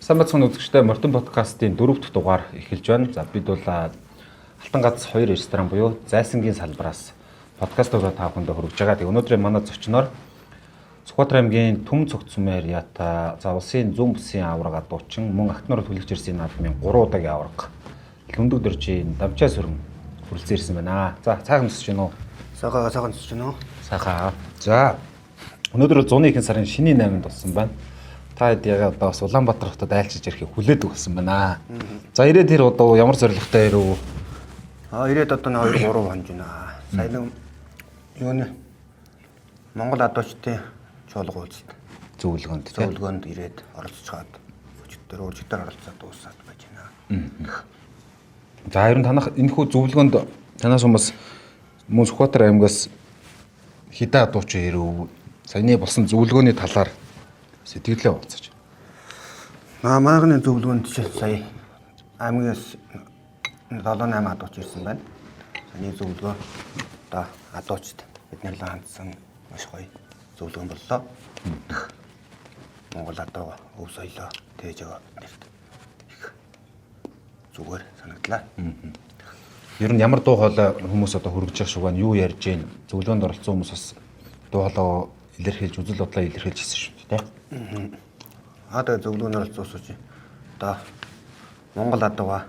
Сайн бацхан үзэгчтэй Мортон подкастын 4 дахь дугаар эхэлж байна. За бид бол Алтан гац 2 ресторан буюу Зайсангийн салбараас подкастуудаа та бүхэнд хүргэж байгаа. Тэгээ өнөөдрийн манай зочноор Сүхбаатар аймгийн Түмэн цогцсон Яриата за улсын зүүн бүсийн аварга дуучин мөн Актнаар төлөвлөж ирсэн наадмын 3 удаагийн аварга Лүндөг дөржийн Дамжаа сүрэн хүрэлцэн ирсэн байна. За цаахан өсөж гинөө. Сайхан өсөж гинөө. Сайхан. За өнөөдөр зуны ихэнх сарын шинийн 8-нд болсон байна. Та ягаад одоо бас Улаанбаатар хотод айлчилж ирэхийг хүлээдэг болсон байна. За ирээд тэр одоо ямар зорилготой ирв? Ирээд одоо 2-3 хонж байна. Сая юуны Монгол адуучдын чуулга үйлсэд зөвлөгөөнд ирээд оролцож чад. Өчигдөр оролцоод дуусаад байж байна. За ер нь танах энэ хүү зөвлөгөөнд танаас хүмүүс мөн Сүхбаатар аймгаас хидаа адуучин ирв. Саяны болсон зөвлөгөөний талаар сэтгэлээ уулзаж. Манайхны зөвлөгөөнд чинь сая аймгаас 7-8 адууч ирсэн байна. Саяны зөвлөгөө одоо адуучд бид нар л хандсан маш гоё зөвлөгөө боллоо. Монгол адуу өв соёлоо тээж аваад нэрт их зүгээр санагдлаа. Ер нь ямар дуу хоолой хүмүүс одоо хөргөж явах шиг байна. Юу ярьж гин зөвлөгөөнд оролцсон хүмүүс бас дуу хоолой илэрхийлж үзэл бодлоо илэрхийлж хэлсэн шүү дээ. Тэгээ зөвлөгөөнөөр олцсон чи одоо Монгол адууга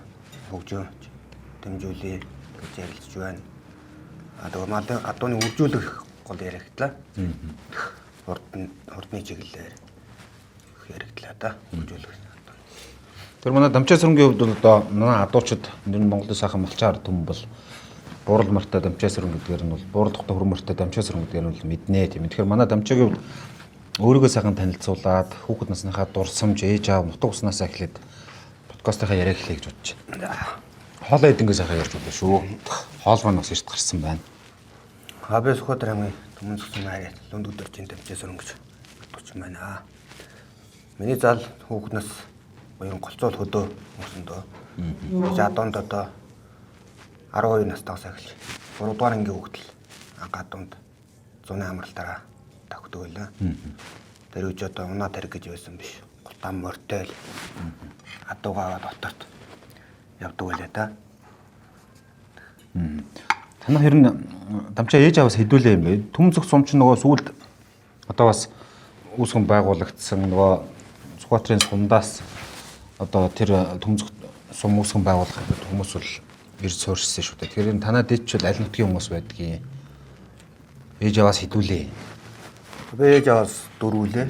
хөгжөө дэмжүүлээ гэж ярилцж байна. Тэгээ адууны үржүүлэх гол яригдлаа. Хурдны чиглэлээр яригдлаа да үржүүлэх. Тэр манай Дамжаа сүрэнгийн хувьд бол одоо манай адуучид энэ Монголын сайхан малчаар төм бол буурал мартай Дамжаа сүрэн гэдгээр нь бол буурал тухтай хөрмөртэй Дамжаа сүрэн гэдгээр нь бол мэднэ тийм. Тэгэхээр манай Дамжаагийн хувьд өөрийгөө сайхан танилцуулаад хүүхэд насныхаа дурсамж ээж аав нутаг уснасаа эхлээд подкастынхаа яриаг эхлэе гэж бодож байна. Хоолой эдэнгээ сайхан ярьж байна шүү. Хоол маань бас эрт гарсан байна. Би Сүхбаатар аймгийн Түмэн цогцсон Яриат Лүндөг дөржийн Дамжаа сүрэн гэж бодсон байна. Миний зал хүүхэд нас буюу голцоол хөдөө өсөндөө. Жадонд одоо 12 настайгаас эхэлж 3 дугаар ангийн хүүхдэл гадуунд зуны амралтаараа тавхдаг байлаа. Тэр үуч одоо унаа тариг гэж байсан биш. Гутам мортэл адуугаа аваад отоод явдаг байлаа да. Танах ер нь Дамжаа ээж аваас хэдүүлээ юм бэ? Түмэн цогцсон ч нөгөө сүүлд одоо бас үүсгэн байгуулагдсан нөгөө Сүхбаатарын сундаас одоо тэр Түмэн сум үүсгэн байгуулах хүмүүс бол ирж суурьшсан шүү дээ. Тэгэхээр энэ танаа дэд ч аль нутгийн хүмүүс байдгийг ээж аваас хэдүүлээ. Би ээж аваас дөрвөлээ.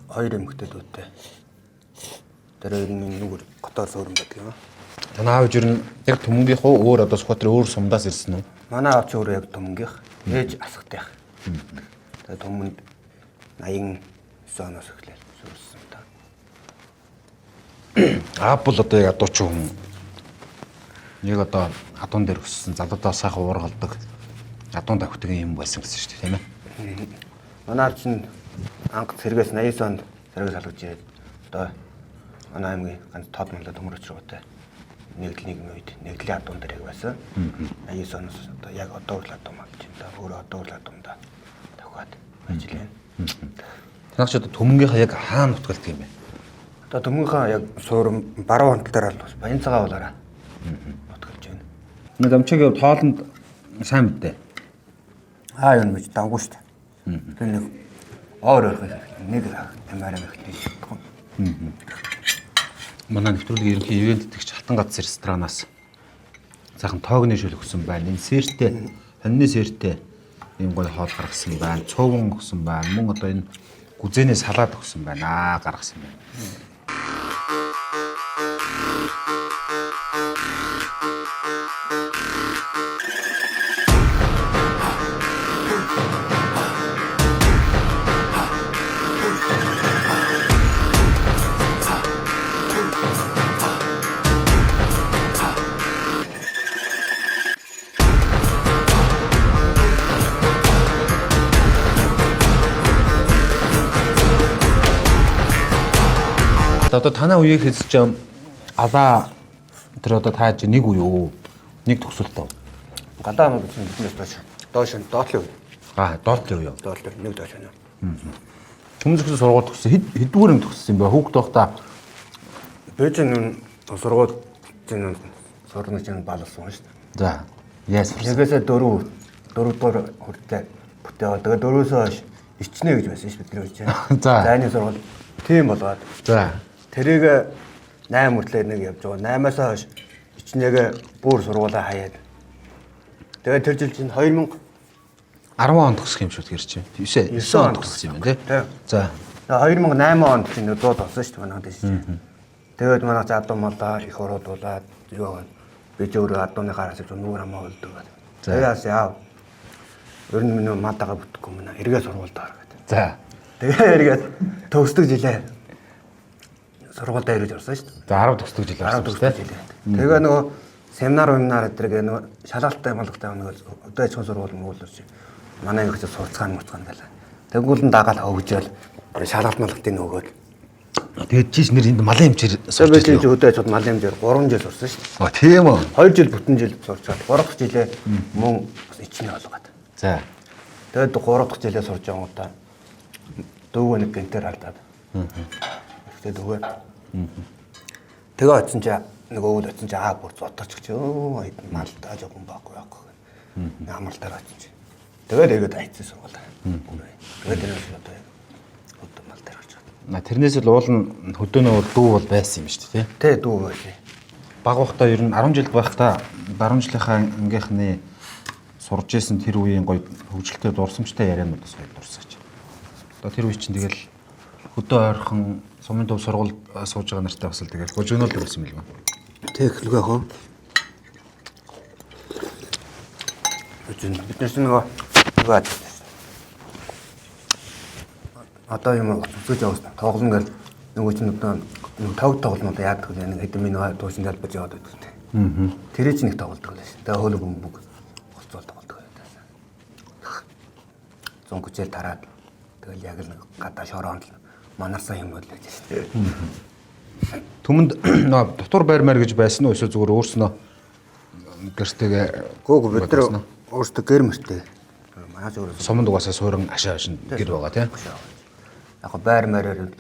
2 эмэгтэй дүүтэй. Тэр хоёрын нүгэр готоос өөрөн байдаг юм. Танаа аав ер нь яг Түмэнгийнх уу өөр одоо Сүхбаатарын өөр сумдаас ирсэн үү? Манай аав ч өөрөө яг Түмэнгийнх. Ээж асгатайх. Тэгээ Түмэнд 89 оноос эхлээл сурсан та. Аав бол одоо яг адуучин хүн. Яг одоо адуун дээр өссөн залуудаа сайхан уургалдаг. Адуун давхдаг юм байсан гэсэн шүү дээ, тийм ээ. Манай аав чинь анх сэргээс 89 онд сэргээс алгаж ирээд одоо манай аймгийн ганц тод мандаа төмөр очроотой нэгдлийн үед нэгдлийн адуун дээр байсан. 89 оноос одоо яг одоо л адуун манд чинь та өөрөө одоо л адуундаа давхаад ажиллана. Танах ч одоо Түмэнгийнхаа яг хаана нутгалдаг юм бэ? Одоо Түмэнгийнхаа яг суурам баруун хандлт дээр бол баян цагаан болоораа нутгалж байна. Нэг Дамжаагийн хоолнд сайн мэдээ. Юу нэмж давгүй шүү дээ. Тэр нэг өөр нэг тамаараа мэхлээ. Манай нэвтрүүлгийн ерөнхий ивент итгэгч Алтан гац ресторанаас сайхан тоогны шүл өгсөн байна. Энэ сэртэй, хоньны сэртэй ийм гоё хоол гаргасан байна. Цөөвөн өгсөн байна. Мөн одоо энэ гүзээний салаад өгсөн байна. Гаргасан байна. Одоо танаа үеийг хэлж чам алаа тэр одоо тааж нэг үе юу? Нэг төгсөлтөө. Гадаа мод чинь биднээс доош доотлын үе. Доотлын үе. Доотлын нэг доош байна. Түмэн зөвхөн сургууль төгссөн. Хэдвэр юм төгссөн юм бэ? Хүүхэд байхдаа Бээжин сургууль чинь сурны чинь балсан шүү дээ. за яас сурсан. Нэгээс 4 дугаар хүртэл бүтээවා. Тэгээ 4-өөс хойш ичнэ гэж байсан шүү бидний үеч. За. Зайны сургууль тийм болоод. За. Тэрийг 8 хүртэл нэг явж байгаа. 8-аас хойш ичнэгээ бүр сургуулаа хаяад. Тэгээ тэр жил чинь 2010 10 он төгсөх юм шүү тэгэхээр чи. 9 он төгссөн юм тий. За. 2008 онд чинь дууд болсон шүү дээ манайд шүү. Тэгээд манай задуу малаа их ороод юу би ч өөрөө адууны гараас ч нүүр хамаа болдог. Тэгээс яав. Ер нь минь мадага бүтэхгүй мэнэ. Эргээ сургуульд ороо гэдэг. За. Тэгээ эргээд төгсдөг жилээ. Сургуульд ирж орсон шүү дээ. За 10 төгсдөг жил орсон тий. Тэгээ нөгөө семинар эдрэг нөгөө шалгалттай малгтай нөгөө одоо ачхан сургууль муулж манай их сурцгаан муцгаан гэлээ. Тэгвэл дагаад хөвжөөл шалгалт малгтыг нөгөөд. Тэгээд чиш нэр энд малын хэмжээр сурч байсан. Би өдөө очоод малын хэмжээр 3 жил сурсан шүү дээ. А тийм үү. 2 жил бүтэн жил сурчаад 3 дахь жилээ мөн ичнэ болгоод. За. Тэгээд 3 дахь жилээ сурж байгаа удаа дөвгөө нэг гэнтэр алдаад. Тэгээд дөвгөө. Тэгээ очсон чи нөгөө өвөл очсон чи бүр зодооч гэж өө малдаа жоохон байхгүй байхгүй. Намар дээр очсон чи. Тэгээд эргээд айцсан сургуулаа. Тэгээд тэрнээс одоо мал дээр очсон. Тэрнээс л уул нь хөдөөнөө бол дүү бол байсан юм шүү дээ тий. Тэ дүү байлээ. Баг байхдаа ер нь 10 жил байхдаа 10 жилийнхаа ангийнхны сурж исэн тэр үеийн гоё хөгжилтэй дурсамжтай яриануудаас гоё дурсаач. Одоо тэр үе чинь тэгэл хөдөө ойрхон сумын төв сургууль сууж байгаа нартай бас л тэгэл божигнол гэсэн юм л байна. Тэглэгээ хөө. Бид нар нөгөө одоо юм үзэж явсан тоглоно гэл нөгөө чинь одоо тог тоглоомод яадаг вэ? Нэг хэдэн минут туушин залбаж яваад байдаг тийм. Тэр чинь их тоглодог байлаа. Тэгээ хөөлөг бөмбөг хоцол тоглодог байлаа. Зөнгөчэл тараад тэгэл яг л гадаа шороонд манарсан юм бол гэж шүү дээ. Түмэнд дотор байр маяр гэж байсан уу эсвэл зүгээр өөрснөө гэртэйгээ гүүг бид нар өөртөө гэр мөртэй. Манай ч өөрөө суманд угаасаа суурин ашаа шин гэр байгаа тийм. Яг байр маяр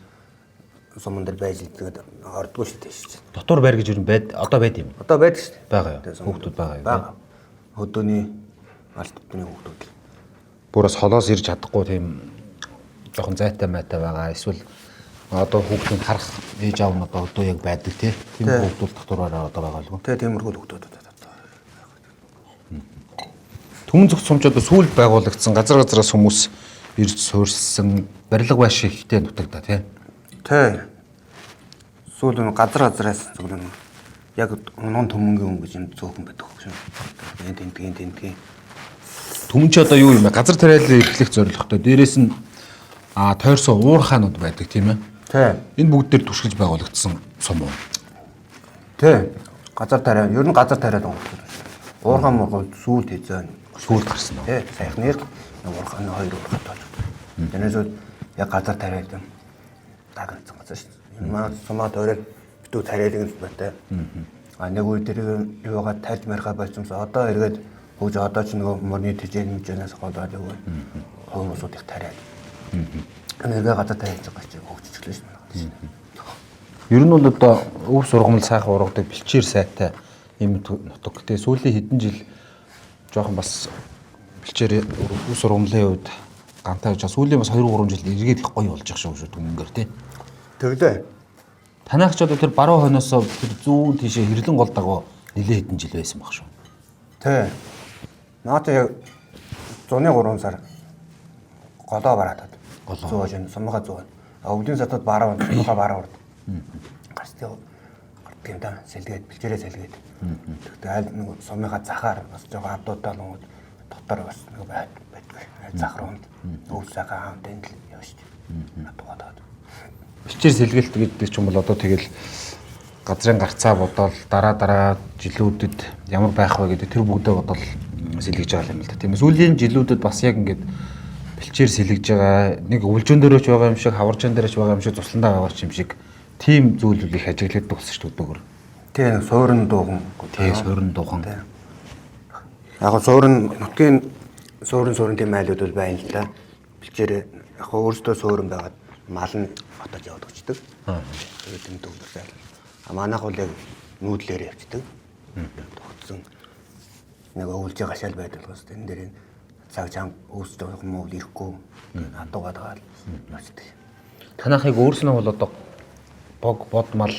суман дээр байж тэгээд ордгоо шүү дээ. Дотор байр гэж ер нь одоо байд юм. Одоо байдаг шүү дээ. Байгаа юу? Хүүхдүүд байгаа юу? Бага. Хөдөөний алт төдний хүүхдүүд. Бүрээс холоос ирж чадахгүй тийм жоохон зайтай майтай байгаа. Эсвэл одоо хүүхдүүд харах ээж аав нь одоо өдөө яг байдаг тийм хүүхдүүд дотоороо одоо байгаа л гоо. Тэгээ тиймэрхүү хүүхдүүд одоо. Түмэн зөвхөн сумчууд сүүл байгуулагдсан газраас хүмүүс ирж суурьсан барилга байш ихтэй нутагта тийм. Тэ. Сүүл нь газраас зөвлөн яг унуун төмөнгийн хүн гэж юм зөөхөн байдаг шүү. Тэнтгийн. Түмэн ч одоо юу юм бэ? Газар тариалан эрхлэх зорилготой. Дээрээс нь тойрсон уур хаанууд байдаг тийм ээ. Тэ. Энэ бүгд төр түшгэлж байгуулагдсан сум уу? Тэ. Газар тариа. Ер нь газар тариад өнгөрсөн. Уурхаан мөргөл сүүлд хийзэн. Сүүлд гарсан уу? Тэ. Саяхныг уурхааны 2 уурхаа тоож. Тэрнээс яг газар тариад юм. Дагнацсан газар шүү. Манай сумаа тойрол битүү тариалын л батай. Нэг үе дээр юугаа тайлж маргаа байцсанс одоо эргээд хөөж одоо ч нөгөө мөрний тэжээн мужинаас голоод өгөө. Хүмүүсүүд их тариад. Энэгээ гадаа тариалж байгаа чи хөгжчихлээ шүү. Ер нь бол одоо өв сургамал сайхан ургадаг бэлчээр сайтай юм нутаг. Тэгээ сүүлийн хэдэн жил жоохон бас бэлчээр өв сургамлын үед гантай гэж сүүлийн бас 2-3 жил эргээд их гоё болж байгаа шүү түмэнгээр тий. Тэглээ. Танайх ч одоо тэр баруун хойноос тэр зүүн тийшээ хэрлэн гол дагуу нэлээд хэдэн жил байсан баг шүү. Тэ. Наад яг 103 сар голоо бараад. Голоо шин сумгаа зүүн. Өвлийн сатад бараа сумгаа бараа урд. Гастай гартын да сэлгээд бэлчээрээ сэлгээд. Тэгтээ аль нэг сумынхаа захаар бас жоо авдуудаа л дотор бас нэг байдаг. Зах руунд өв цагаан хаан тэнд л явж шүү. Атгаад. Бэлчээр сэлгэлт гэдэг ч юм бол одоо тэгэл газрын гарцаа бодоол дараа жилүүдэд ямар байх вэ гэдэг тэр бүгдээ бодоол сэлгэж байгаа юм л да. Тийм ээ. Сүүлийн жилүүдэд бас яг ингээд бэлчээр сэлгэж байгаа нэг өвлжөн дээрөө ч байгаа юм шиг, хаваржан дээрээ ч байгаа юм шиг, тусландаа байгаа юм шиг тийм зүйл их ажиглагддаг болсон шүү дээ өдөөгөр. Тийм суурин дууган. Тийм суурин дууган. Яг суурин нутгийн суурин тийм айлууд бол байна л да. Бэлчээр яг өөрөөсөө суурин байгаад мал нь отож яваад өчдөг. Тэгээд энэ төвлөрсөн. Манайх бол яг нүүдлээр явцдаг. Тогтсон нэг өвлж байгаа шал байдаг л бас энэ дээр цаг чам үүсэж байгаа юм уу ирэхгүй хадуугаад байгаа л явцдаг. Танахыг өөрснөө бол одоо бод мал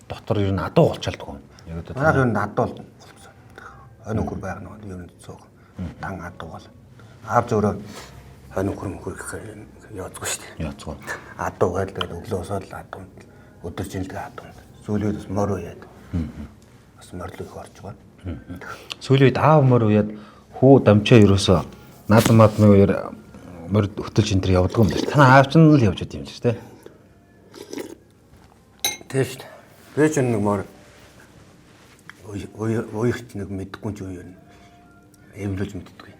дотор ер нь адуу болчаалдаг юм. Яг одоо манайх ер нь адуу болсон. Хонь нөхөр байх нь ер нь цог. Дан адуу бол. Аав зөөрөө хонь нөхөр яоцгүй шүү дээ. яацгүй. Адуу гэдэг тэгээд өглөө усаад л адуу. Өдөр жилдээ адуу. Сүүлийн үед бас мор уяад. Бас морлоо их орж байгаа. Сүүлийн үед аав мөр уяад хүү дамчаа ерөөсөө наадам мөр хөтөлж энэ төр явдаг юм байна. Танаа аав ч нь л явж байд юм л шүү дээ. Тэвш. Би ч нэг мор уйхт нэг мэдгүй ч юу юм. Эвлүүлж мэддэггүй.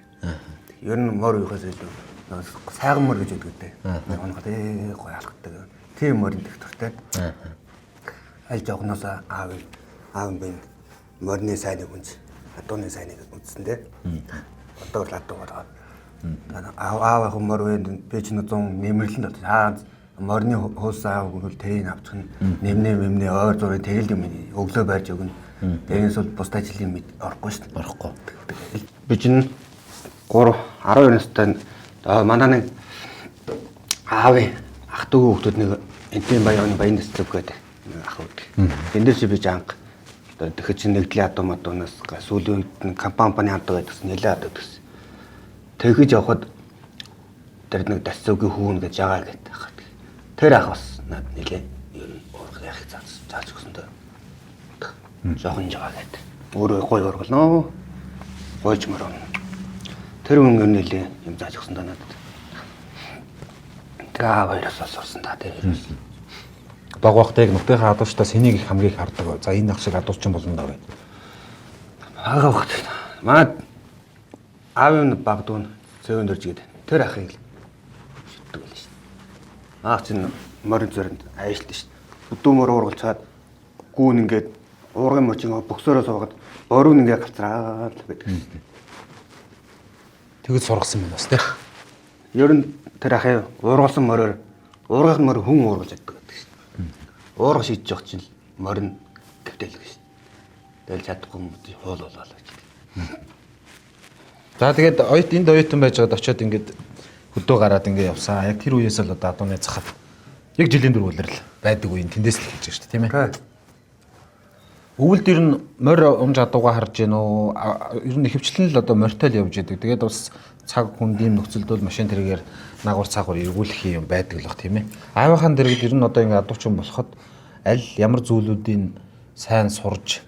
Ер нь мор уйхаас илүү сайхан мор гэж өгдөг дээ. Оногод гоё алхдаг. Тийм морин дэвтэртэй. Аль жоохноос аав бин морины сайныг үнс, адууны сайныг үнсэн дээ. Одоо л адуу болоод. Аав мор үед би ч 100 нэмэрлэн доо. Морины хуус аав гол тэрийг авчих нь нэмнэ ойр зургийн тэгэл юм өглөө байрж өгнө. Тэрнээс бол бус ажлын мэд орохгүй шүү дээ. Орохгүй. Би чинь 12 настай манай нэг аавын ах トゥ хүүхдүүд нэг энтийн баян дэслэг гэдэг ах үүд. Энд дээр чи би анх тэгэхээр чи нэгдлийн адуунаас сүүлийн үед компани хамтаа байдагс нэлээд адуу гэсэн. Тэгэж явхад тэр нэг дасцуугийн хүүн гэж яагаад гэдэг. Тэр ах бас над нэлээд ер нь уурах яах зааж өгсөн дөө. Жохон жагаа гэдэг. Өөрөө гоё ургалноо. Гойч мөрөн. Тэр хүн ер нь нэлээд юм зааж өгсөн даа надад. Тэгээ хоёроос сурсан та тэр. Баг багтайг нутгийнхаа адуучдаас хэнийг их хамгийн их хардаг. За энэ ах шиг адуучин болно даа гэдэг. Ага багт. Манай аавын багдуун зөөн дөрж гээд тэр ахыг шүтдэг байлаа шүү дээ. Аах чинь морин зөринд аяльтай шүү дээ. Өдөө мөр уургалцаад гүүн ингээд уургын мөчийн бөксөөрөө суугаад боруу ингээд галзраад байдаг шүү дээ. Тэгэж сургасан юм бас тий. Ер нь тэр ахыг уургалсан мороор уургах мөр хүн уургалж яддаг гэдэг шүү дээ. Уурга шийдэж явах чинь морин гэвтэлдэг шүү дээ. Тэгэл чадахгүй юм хуул болоо гэж. За тэгээд энд оюутан байж байгаад очиод ингээд хөдөө гараад ингээд явсаа. Яг тэр үеэс л одоо адууны цахад яг жилийн дөрвөлэр л байдаг үеийн тэндээс л хэлж байгаа шүү дээ, тийм ээ. Өвөлд ер нь морь умж адуугаа харж гэнэ үү? Ер нь ихэвчлэн л одоо морьтой л явж яадаг. Тэгээд бас цаг хүндийн нөхцөлд бол машин тэргээр нагур цагур эргүүлэх юм байдаг л бах, тийм ээ. Аавынхаа дэргэд ер нь одоо ингээд адуучин болоход аль ямар зүйлүүдийн сайн сурж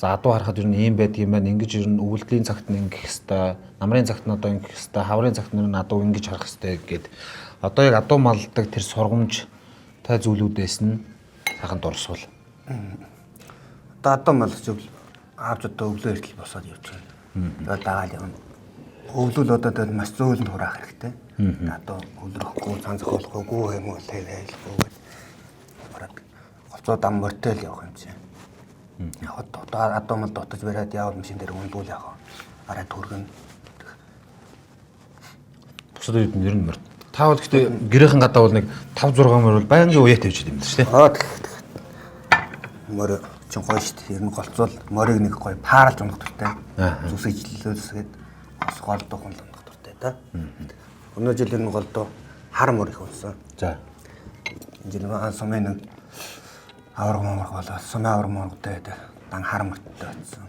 за адуу харахад ер нь ийм байдаг юм байна. Ингэж ер нь өвөлдлийн цагт нь ингэх хэвээр, намрын цагт нь одоо ингэх хэвээр, хаврын цагт нь адуу ингэж харах хэвээр гээд одоо яг адуу малдаг тэр сургамж тай зүйлүүдээс нь сайхан дурсвал. Одоо адуу мал зүйл аавч одоо өглөө эртэл босоод явж байгаа. Тэгээд дагаал явна. Өвлөл одоо тэгээд маш зөөлөнд хураах хэрэгтэй. Адуу өвлөхгүй, цан зохиолохгүй, гүү юм уу хэлэхгүй гэж. Голцоо дам морьтой л явах юм чинь. Яг одоо адуу мал дотож бариад явал машин дээр ундуул яах вэ? Арай түргэн. Бусад үед нь ер нь морь. Та бол гэхдээ гэрээхэн гадаа бол нэг 5 6 морь бол байнгын уяат тавьж идэм шүү дээ. Морь чин гоё шүү дээ. Ер нь голцол морийг нэг гоё паарлж унах дуртай. Зүсэжлүүлсгээд бас голдох хүн л унах дуртай да. Өнөө жил ер нь голдоо хар морь их унсан. За. Энэ жил сумын нэг авраг морь болоо сумын авраг морьтой байдаг. Дан хар морьтой байсан.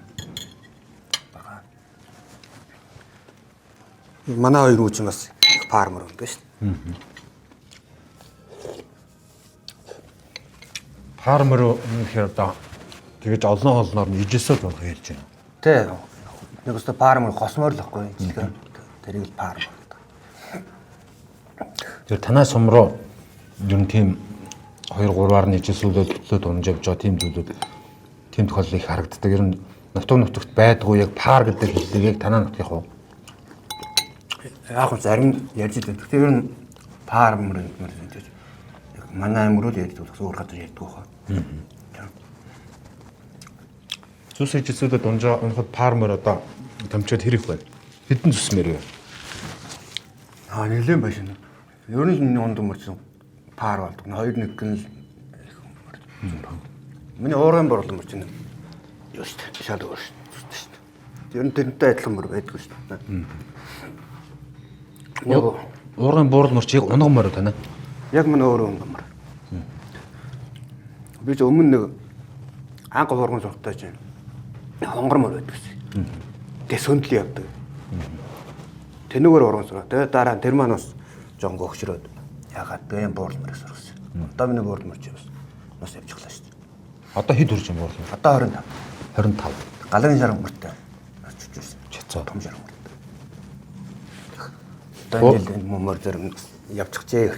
Бага. Манай хоёр үуч бас фармер ундаг шүү дээ. Фармер үнэхээр одоо тэгэж олон олноор нь ижээсэл болох хэлж байна. Тэ. Нэг өстө фармер госмор л байхгүй. Ижлэгээр тэрийг л фармер. Тэр танай сум руу ер нь тийм 2 3-аар нь ижээсүүлээд төлөө дунж явж байгаа тийм зүйлүүд тийм тохиолдол их харагддаг. Ер нь нутагт байдгүй яг пар гэдэг хэллэг яг танай нутгийнх уу? Яг зарим ярьж байгаа. Тэгэхээр ер нь фармер гэж манай аймаг руу ярьдаг гэсэн өөр газар ярьдаг хаа. Зүс ижээсүүлээд унахад фармер одоо томчоод хэрэг байна. Хэдэн зүсмэр вэ? Нэлээд байшин. Ер нь энэ унд мөрсөн паар болдог. 2-1 гэн л миний уурын борлон мөр чинь юу шүү дээ. Шал өөр шүү дээ. Ер нь тэрнтэй адилхан мөр байдгүй шүү дээ. Уурын буурал мөрчийг унгамаар тань. Яг мань өөрөө унгамаар. Би ч өмнө нэг анх хуурган суртаа чинь хонгормор байдаг шээ. Тэгээ сөндлөө явдаг. Тэнүүгээр урган сураа. Тэгээ дараа нь тэр маань бас жоон гөгшрөөд ягаад тэгээ буурал мөрөөр сурсан. Одоо миний буурал мөрч бас явчихлаа шүү дээ. Одоо хэд хүрч юм буурал? Одоо 25. 25. Галын шаран мөртэй очиж байсан. Чацаа том шаран мөртэй. Одоо энэ мөр зэрэг явчихжээ.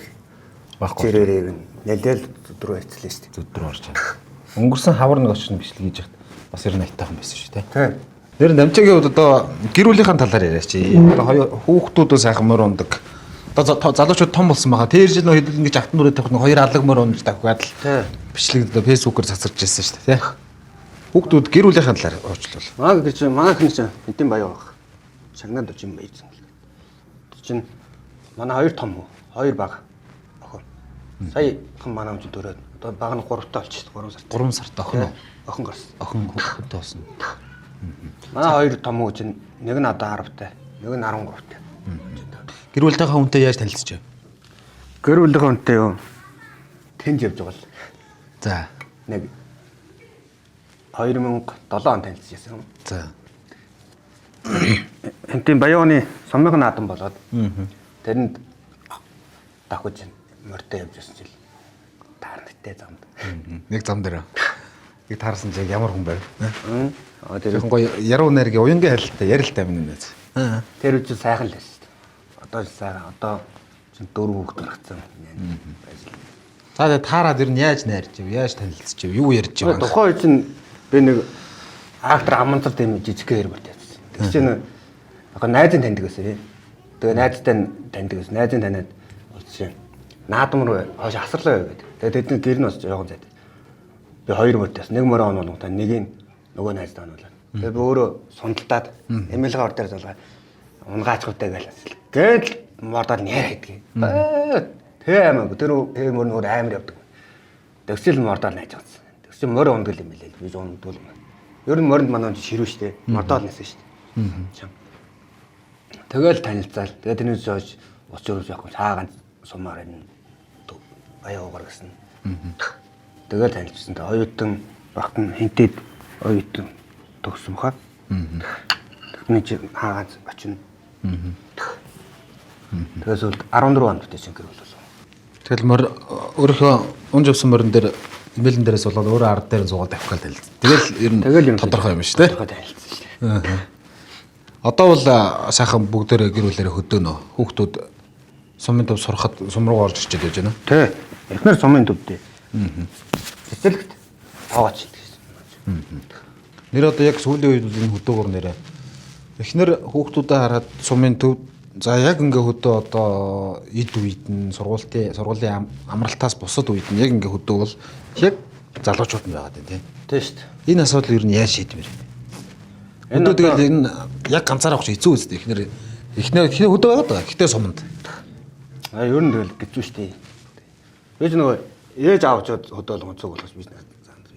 Баггүй. Чирээрээ нэлээл өдрөө хэцлээ шүү дээ. Өдрөө орж байгаа. Өнгөрсөн хавар нэг очиж бичлэг хийж хат бас ер нь айтайхан байсан шүү дээ. Тийм. Тэр дамжаагийн хувьд одоо гэр бүлийнхаа талаар яриач. Одоо хоёр хүүхдүүд сайхан мөр ундаг. Одоо залуучууд том болсон байгаа. Тэр жил нөө хэдүүл ингэж автан дүрээ тавих нэг хоёр алга мөр унж тавхиад л бичлэг одоо фэйсбүүкээр цацарч ирсэн шүү дээ. Хүүхдүүд гэр бүлийнхаа талаар уучлал. Маа гэж манайх нь чинь эдийн баяа баг. Шагнаад очив юм байсан. Чин манай хоёр том хүү, хоёр баг охин. Сая хэн манай хүн дөрөөд одоо баг нь 3 таа болчихсон 3 сард. 3 сард охин уу? Охин гарсан. Охин хүүхдтэй болсон. Манай хоёр том хүү чинь нэг нь одоо 10 таа, нэг нь 13 таа. Гэр бүлийнхаа хүнтэй яаж танилцчихв? Гэр бүлийнхаа хүнтэй юу? Тэнд явж байгаа л. За. Нэг 2007 он танилцчихсан. За. Энтийн баяоны сумын наадам болоод тэрэнд давхиж морьтой явж байсан чил таарнагтай замд. Нэг зам дээр. Нэг таарсан чинь ямар хүн байв? Тэр Тэрхэн гоё яруу найргийн уянгийн харилтаа ярилтай минь нэ. тэр үчи сайхан л байсан шүү дээ. Одоо сайхан одоо чинь 4 хүүхэд гаргацсан. За тэгээ таараад ер нь яаж найрч ив? Яаж танилцчих ив? Юу ярьж байгаа? Тухайн үе чинь би нэг актер амантар тийм жижигхэн хэрэг болчихсон. Тэр чинь яг найзын таньдаг байсан. Тэгээ найзтай таньдаг байсан. Найзын таниад чинь наадам руу хойш асарлаа байгаад. Тэгээ тэдний гэр нь бас жоохон зайд. Би хоёр мөртөөс нэг мөрөө оноо та нэгийг нөгөө найзтай онуулаад. Тэгээ би өөрөө сундалтаад эмэлгээ ор дээр залгаа унгаачихвтай гэлээ. Гээд мордоод нэр хайдгийг. Тэ амаа тэр мөр нөр амар явдаг. Тэгсэл мордоод найж байгаа. Тэгсэл мөр ундгал юм билээ. Би ундгал юм. Ер нь моринд манай ширүү штэ. Мордоод нэсэн штэ. Тэгэл танилцаал. Тэгээ тэрний зөөж уц өрөөс явах цаагаан сумаар энэ баяа уугаар гэсэн. Тэгэл танилцсан. Тэ оюутан багтан хинтэд оюутан төгсөн хаа. Тэгний чи хаагаан очино. Тэгээс үл 14 онд төсөн гэр болов. Тэгэл мөр өөрийнхөө унж авсан мөрөн дээр имэйлэн дээрээс болоод өөрөө ард дээр зугаад авах гал танилцсан. Тэгэл ер нь тодорхой юм шүү дээ. Тодорхой танилцсан шүү дээ. Одоо бол сайхан бүгдээрээ гэр бүлээрээ хөдөөнө. Хүүхдүүд сумын төв сурахад сум руу орж ирчээд байж байна. Тэ. Эхнэр сумын төв дээ. Цэцэрлэгт аваач гэсэн. Нэр одоо яг сүүлийн үед энэ хөдөөгөр нэрээ. Эхнэр хүүхдүүдэд хараад сумын төв за яг ингээ хөдөө одоо эд үед нь сургуулийн амралтаас бусад үед нь яг ингээ хөдөө бол яг залуучууд нь байгаад байна тийм. Тийм шүү дээ. Энэ асуудал ер нь яаж шийдвэр? Энэ тэгэл энэ яг ганцаараа авах хэцүү үстэй эхнэр хөдөө байгаад байгаа. Гэтэ суманд. Ер нь тэгэл гэж шүү дээ. Би ч нөгөө ээж аавчууд хөдөө л онцог болохоос биш нэ.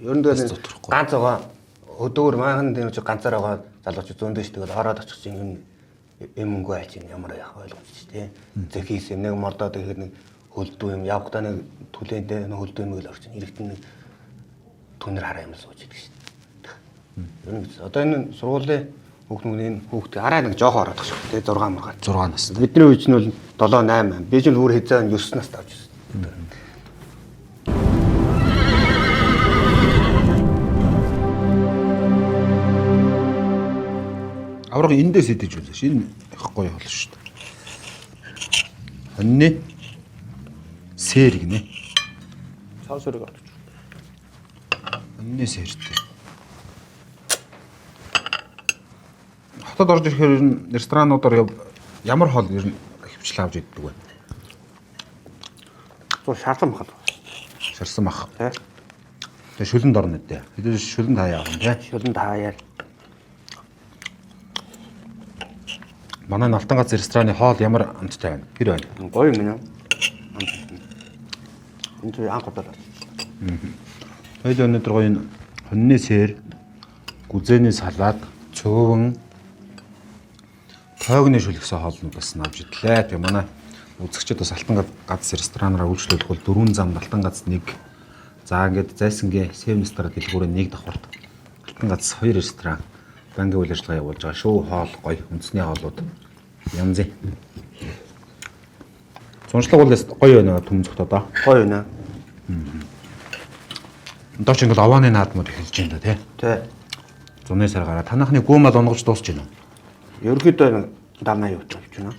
Ер нь тэгэл ганц байгаа хөдөөр maaхан тийм ч ганцаар байгаа залуучууд зөндөө шүү дээ. Ороод очих чинь юм мөнгө айч ямар яах ойлгомжтой тий. Зэхийс юм нэг мордоод ихэд нэг хөлдөө юм явхдаа нэг түлээндээ нэг хөлдөө юм л орчин иргэдэн нэг түнэр хараа юм сууж идэг шүү дээ. Ер нь одоо энэ сургуулийн хүүхд арай нэг жоохон ороод шүү дээ. 6 маргаад 6 нас. Бидний үе чинь бол 7 8. Би ч өөр хэзээ 9 наст авч ирсэн. Авраг эндээс идэж үлээш. Энэ их гоё болно шүү дээ. Хоньны сэр гинэ. Цаа сөрөг авч. Хоньны сэртэй. Хотод орж ирэхээр ер нь ресторануудаар ямар хоол ер нь хөвчлээ авч иддэг вэ? Шаарсан бахал. Шарсан бах. Тэ. Тэгээ шүлэнд орно дээ. Хэдэж шүлэнд хаяа авах юм тий. Шүлэнд хаяа. Манай Налтан гац рестораны хоол ямар амттай байна? Хэр байна? Гоё юм нэ. энэ чи анх удаа л. Хоёул өнөөдөр гоё энэ хоньны сэр, гүзээний салаад, цөөвөн, тойгны шүлгсэн хоолнуудаас навж идлээ. Тэгээ манай үзэгчид бас Алтан гац ресторанаараа үйлчлүүлэх бол 4 замд Алтан гац 1. За ингээд Зайсангийн Севнстара дэлгүүрээ 1 давхарт Алтан гац 2 ресторан бангийн үйл ажиллагаа явуулж байгаа шүү. Хоол гоё, үндэсний хоолууд янзын. Цуншлаг бол гоё байна төмцөгт одоо. Гоё байна. Одоо ч ингээд овооны наадмууд эхэлж байна да тий. Тэ. Зуны сар гараа танахны гүмэл онгож дуусч байна уу? Ерөнхийдөө давнаа явж байна.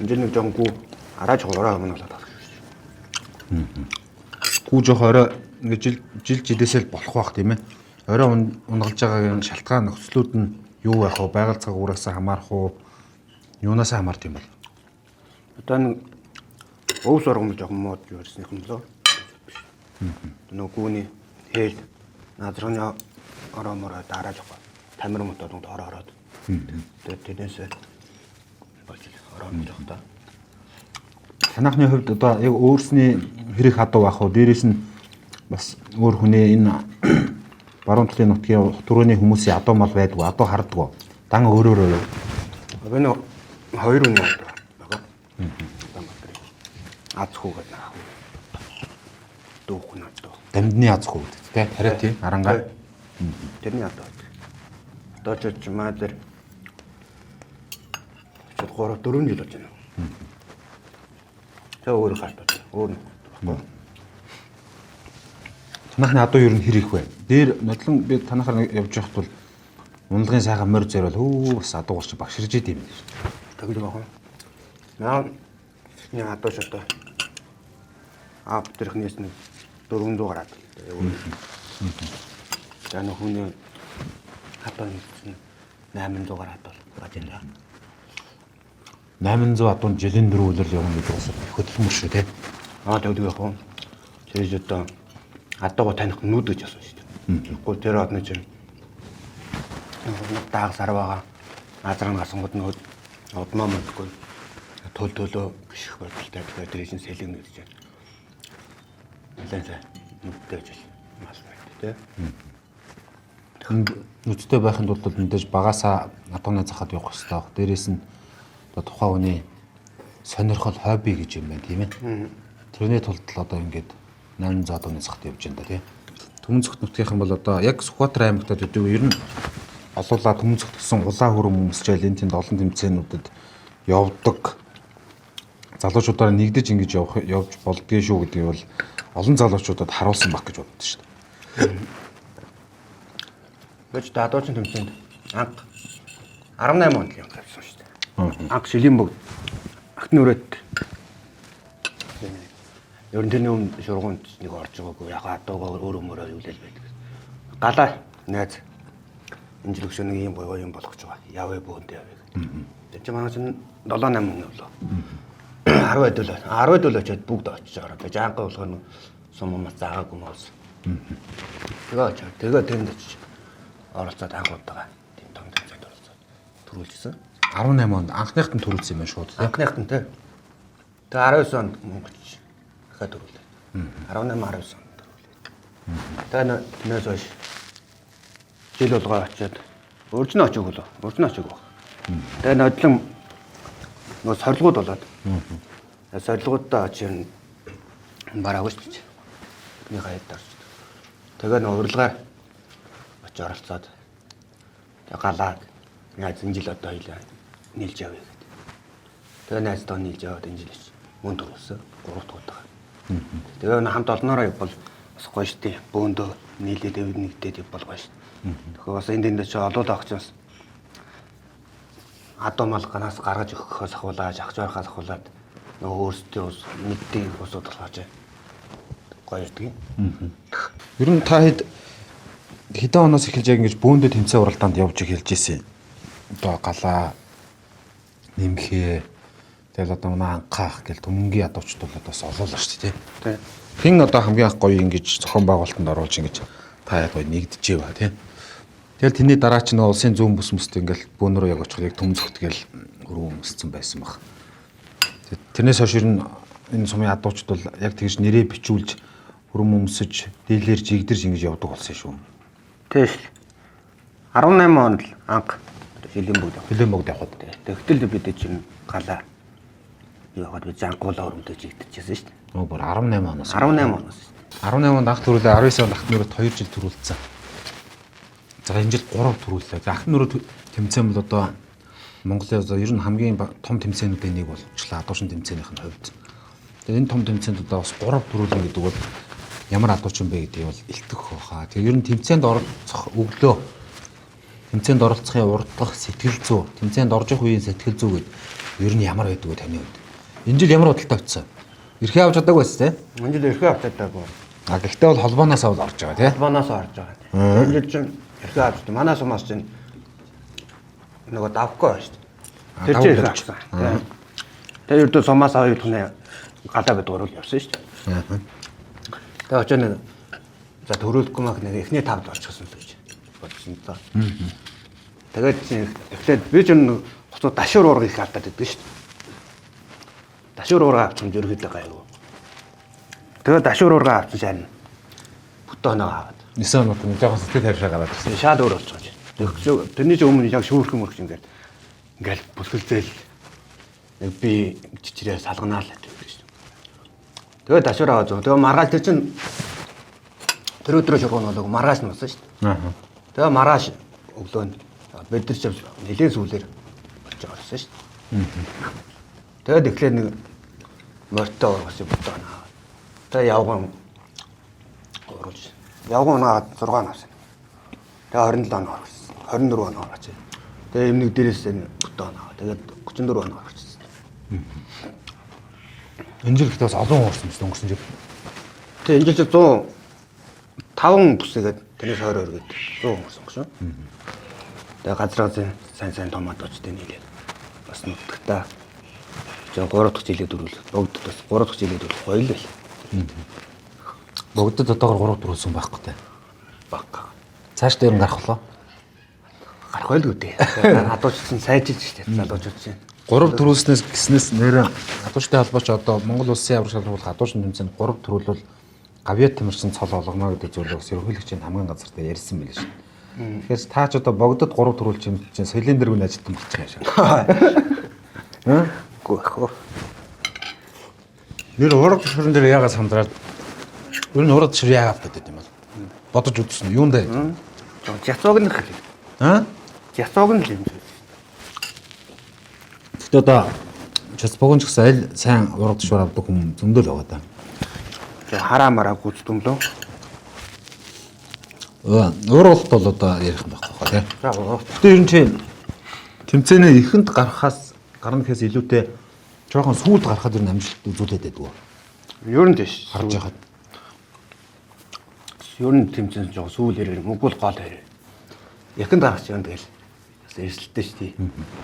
Энд нэг жоохон гүү араач гороо өмнө болоод байна. Гүү жоох орой ингээд жилээсээ л болох бах тийм ээ. Орой унгалж байгаагийн шалтгаан нөхцлүүд нь юу байх вэ? Байгаль цаг уураас хамаарах уу? Юунаас хамаард юм бол? Одоо нэг өв сургамж жоохон мод юу ирснийх юм лөө. Нөгөө гүүний хэл наазрын ороомороо дарааж байгаа. Тамир мотод ороод. Тэгээд тэрнээсээ болж ороомж байгаа та. Танахны хувьд одоо яг өөрсний хэрэг хадуу байх уу? Дээрээс нь бас өөр хүний энэ баруун талын нутгийн түрүүний хүмүүсийн адуу мал байдгүй, адуу харддаг. Дан өөрөөрөө. Одоо нэг 2 үнэ байгаа. Аз хүүгээд наа. Дүүх нь адуу. Дамдны аз хүү гэдэг тий. Хараа тий. Арангаа. Тэрний адуу. Одоо ч маа дээр 3 4 жил болж байна. Тэ өөр хатаа. Өөр. Танахны адуу ер нь хэр их вэ? Дээр нодлон би танахаар явж байхад бол унлагын сайхан морь зориул бас адуу гарч багширж идэм юм. Тэглэг байгаа. Наа яа адуу ч одоо тэрхнээс нэг 400 гараад. За нэг хүний хатаа нэг 800 гараад бол бажинда. 800 адуун жилийн 4 үлрэл явна гэдэг бас хөдөлмөр шүү тий. Тэглэг яг. Тэрж одоо адуугаа таних нүд гэж асууж шүү дээ. Тэгвэл тэр одны чинь дааг сар байгаа. Азрын гасангууд нөгөө удмаа мэдгүй. Төлөө гიშх байдалтай тэгэхээр тэр чинь сэлэг нэгдэж байна. Нэлээд нүдтэй гэж мал байдаг тий. Нүдтэй байхын тулд мэдээж багасаа адууны захад явах хэрэгтэй баг. Дээрээс нь одоо тухайн хүний сонирхол хобби гэж юм байна тийм ээ. Тэрний тулд л одоо ингээд 800 адууны захад явж байна да тий. Төмөнцөгт нутгийнхан бол одоо яг Сүхбаатар аймагт төдөө ер нь олуулаа төмөнцөгт гэсэн улаан хүрэн хүмүүсчээл энэ тэнд олон тэмцээнүүдэд явдаг. Залуучуудаараа нэгдэж ингэж явж болдгоо шүү гэдгийг бол олон залуучуудад харуулсан баг гэж боддог шүү дээ. Гэж дадуучин тэмцээнд анх 18 онд л явсан шүү дээ. Анх шилийн бүгд ахтны өрөөд ер нь тэрний өмнө шургуунд нэг орж байгаагүй яхаа адуугаа өөр өмөрөө юулэл байдаг. Галаа найз энэ жил өшөө нэг юм гоё юм болох гэж байгаа. Яваа бөөнд яваа. Тэр чинь манай чинь 7 8 мөнгө өглөө. 10 хэдүүлээ очиод бүгд очиж байгаа. Тэгээ жаанхаа болохоор сум мас заагаагүй мөөс. Тэгээ тэнд очиж оролцоод анхуутайгаа тийм том тэмцээнд оролцоод төрүүлжсэн. 18 онд анхныхт нь төрүүлсэн юм байна шууд тий. Анхныхт нь тий. Тэгээ 19 онд мөнгөч дахиад төрүүлээ. 18 19 онд төрүүлээ. Тэгээ нөөс хойш жил болгоо очиод өржнө очиог лөө. Өржнө очиог баг. Тэгээ нодлон нөө сорилгууд болоод. Сорилгуудаа очиод бараагүй шүү дээ. Бидний хаяад дарж. Тэгээ нөө урилгаар очиж оролцоод тэгээ галаад найз энэ жил одоо хоёлаа нийлж явъя гэдэг. Тэгээ найздаа нийлж яваад энэ жил мөн төрүүлсэн. 3 дахь удаа. Тэгээ хамт олноороо бол бас гоё штий. Бөөндөө нийлээд нэгдээд бол гоё штий. Тэгэхээр бас энд ч олоод авах чинь адуу мал ганаас гаргаж өгөхөөс ахуулаад ах жорхоос ахуулаад нөгөө өөрсдөө мэддэг усууд болгооч гоё ирдэг. Ер нь та хэдэн оноос эхэлж яг ингэж бөөндөө тэмцээн уралдаанд явж эхэлж ирсэн. Одоо галаа нэмхээ тэгэл одоо манай анхаах гэл төмөнгийн адуучд бол одоо бас олоолаа шүү дээ тий. Хин одоо хамгийн анх гоё ингэж зохион байгуулалтанд оруулж ингэж та яг гоё нэгдэжээ ба тий. Тэгэл тэрний дараа ч нэг улсын зүүн бүс мөстэй ингээл бөөнөрөө яг очих яг төмцөгт гэл өрөө өмсцэн байсан баг. Тэрнээс хойш ер нь энэ сумын адуучд бол яг тэгж нэрээ бичүүлж хөрөм өмсөж дийлэр жигдэрж ингэж явдаг болсон шүү. Тэш 18 онд л анх жилийн бүгд Хүлээн богд явахад. тэгтэл бид чинь галаа яваад би зангуулаа өрөмтөж жигдчихсэн шүү дээ. Нөө бүр 18 оноос. 18 оноос шүү дээ. 18 онд анх төрүүлээ 19 онд ах нүрөд 2 жил төрүүлсэн. За энэ жил 3 төрүүлээ. За ах нүрөд тэмцээн бол одоо Монголын одоо ер нь хамгийн том тэмцээнүүдийн нэг болчихлоо адуучны тэмцээнийх нь хувьд. Тэгээ энэ том тэмцээнд одоо бас 3 төрүүлнэ гэдэг бол ямар адуучин бэ гэдгийг бол илтгэх хаа. Тэгээ ер нь тэмцээнд оролцох өглөө тэмцээнд оролцохын урдлах сэтгэл зүй, тэмцээнд орж явах үеийн сэтгэл зүй гэдэг ер нь ямар байдаг вэ таны хувьд? Энэ жил ямар бодолтой очсон? Эрхээ авч чадаагүй байсан тийм? Энэ жил эрхээ авч чадаагүй. А гэхдээ бол холбооноос бол орж байгаа тийм? Холбооноос орж байгаа. Энэ жил чинь эрхээ авч чадсан. Манай сумаас чинь нөгөө давхгүй байна шүү дээ. Тэр чинь эрхээ авсан. Тэр ердөө сумаас хоёр түнэ гадаа бид гурвал явсан шүү дээ. Тэгээ очоо нэг за төрүүлэхгүй мах нэг эхний тавд орчихсон л гэж бодсон доо. Тэгээд эхлээд би ч нэг гоцоо дашуур уурга их алдаад байдаг шүү дээ. Дашуур уурга авчихсан ерөөдөө гайгүй. Тэгээд дашуур уурга авчихсан шань бүтөөнөө аваад. 9 оноо нь жоохон сэтгэл хайршаа гараад ирсэн. Шаад өөр болчихсон чинь. Тэрний чинь өмнө яг шүүрхэн мөрх ингээл бүсгэлзээл нэг би чичрээ салганаа л гэдэг шүү дээ. Тэгээд дашуур аваад зөө. Тэгээд маргааш тэр чинь тэр өдрөө шугуун болоо маргааш нь болсон шүү дээ. Аа. Тэгээ маргааш өглөөнд бид нар ч нэлийн сүүлээр болж байгаа байсан шүү дээ. Тэгээд эхлээд нэг морьтой ургасан бүтэн аваад. Тэгээ явган уруулж. Явган унаад 6 авсан. Тэгээ 27 он орсон. 24 он орсон. Тэгээ эмнэг дээрээс бүтэн аваад. Тэгээд 34 он орсон. Энэ жил гэхдээ бас олон уурсан юм өнгөрсөн жил. Тэгээ энэ жил 105 бүсгээд тэрнээс 22 гээд 100 өнгөрсөн шүү. Тэгээ газраа сайн томаточтой нийлээд бас нутагтаа жоо 3 дахь жилээ дөрвөл богдод бас 3 дахь жилээ дөрвөл гоё л байл. Богдод одоогор 3 төрүүлсэн байхгүй те. Баг. Цааш дээр нь гарах болоо. Гарах байлгүй дээ. Адуучсан сайжилж штэ залуучууд чинь. 3 төрүүлснээс гиснээс нэр адуучтай холбооч одоо Монгол улсын аврал шалгуулах адуучны тэмцээнд 3 төрүүлвэл гавьяа тэмэрсэн цол олгоно гэдэг зөвлөгөөс ерөнхийлөгчийн хамгийн газартаа ярьсан байл шүү. Тэгэхээр та ч одоо богдод 3 төрүүлж юм чинь соёлын дэргэв ажилтан болчих юм шээ. Гүү хөө. Нэр ураг тушрын дээр яагаад сандраад ер нь ураг тушрын яагаад гэдэг юм бол бодож үзсэн юунд даа. Жацог нь хэл. Жацог нь л юм. Гэхдээ одоо Чацбогон ч гэсэн аль сайн ураг тушраа авдаг хүн зөндөл байгаа даа. Тэгээ хараа мараа гүйцэтгэм лөө. Уралт бол одоо ярих юм байхгүй тий. За уралт. Гэхдээ ер нь чи тэмцээнээ ихэнд гарахаас гарна гэхээс илүүтэй жоохон сүүлд гарахад ер нь амжилт үзүүлээд байдаг. Ер нь тийш Харж яхад. Ер нь тэмцэн жоохон сүүлээр мөнгөл гол хэрэг. Яхинд гарах ч юм тэгэл. Эрсэлттэй шүү дээ.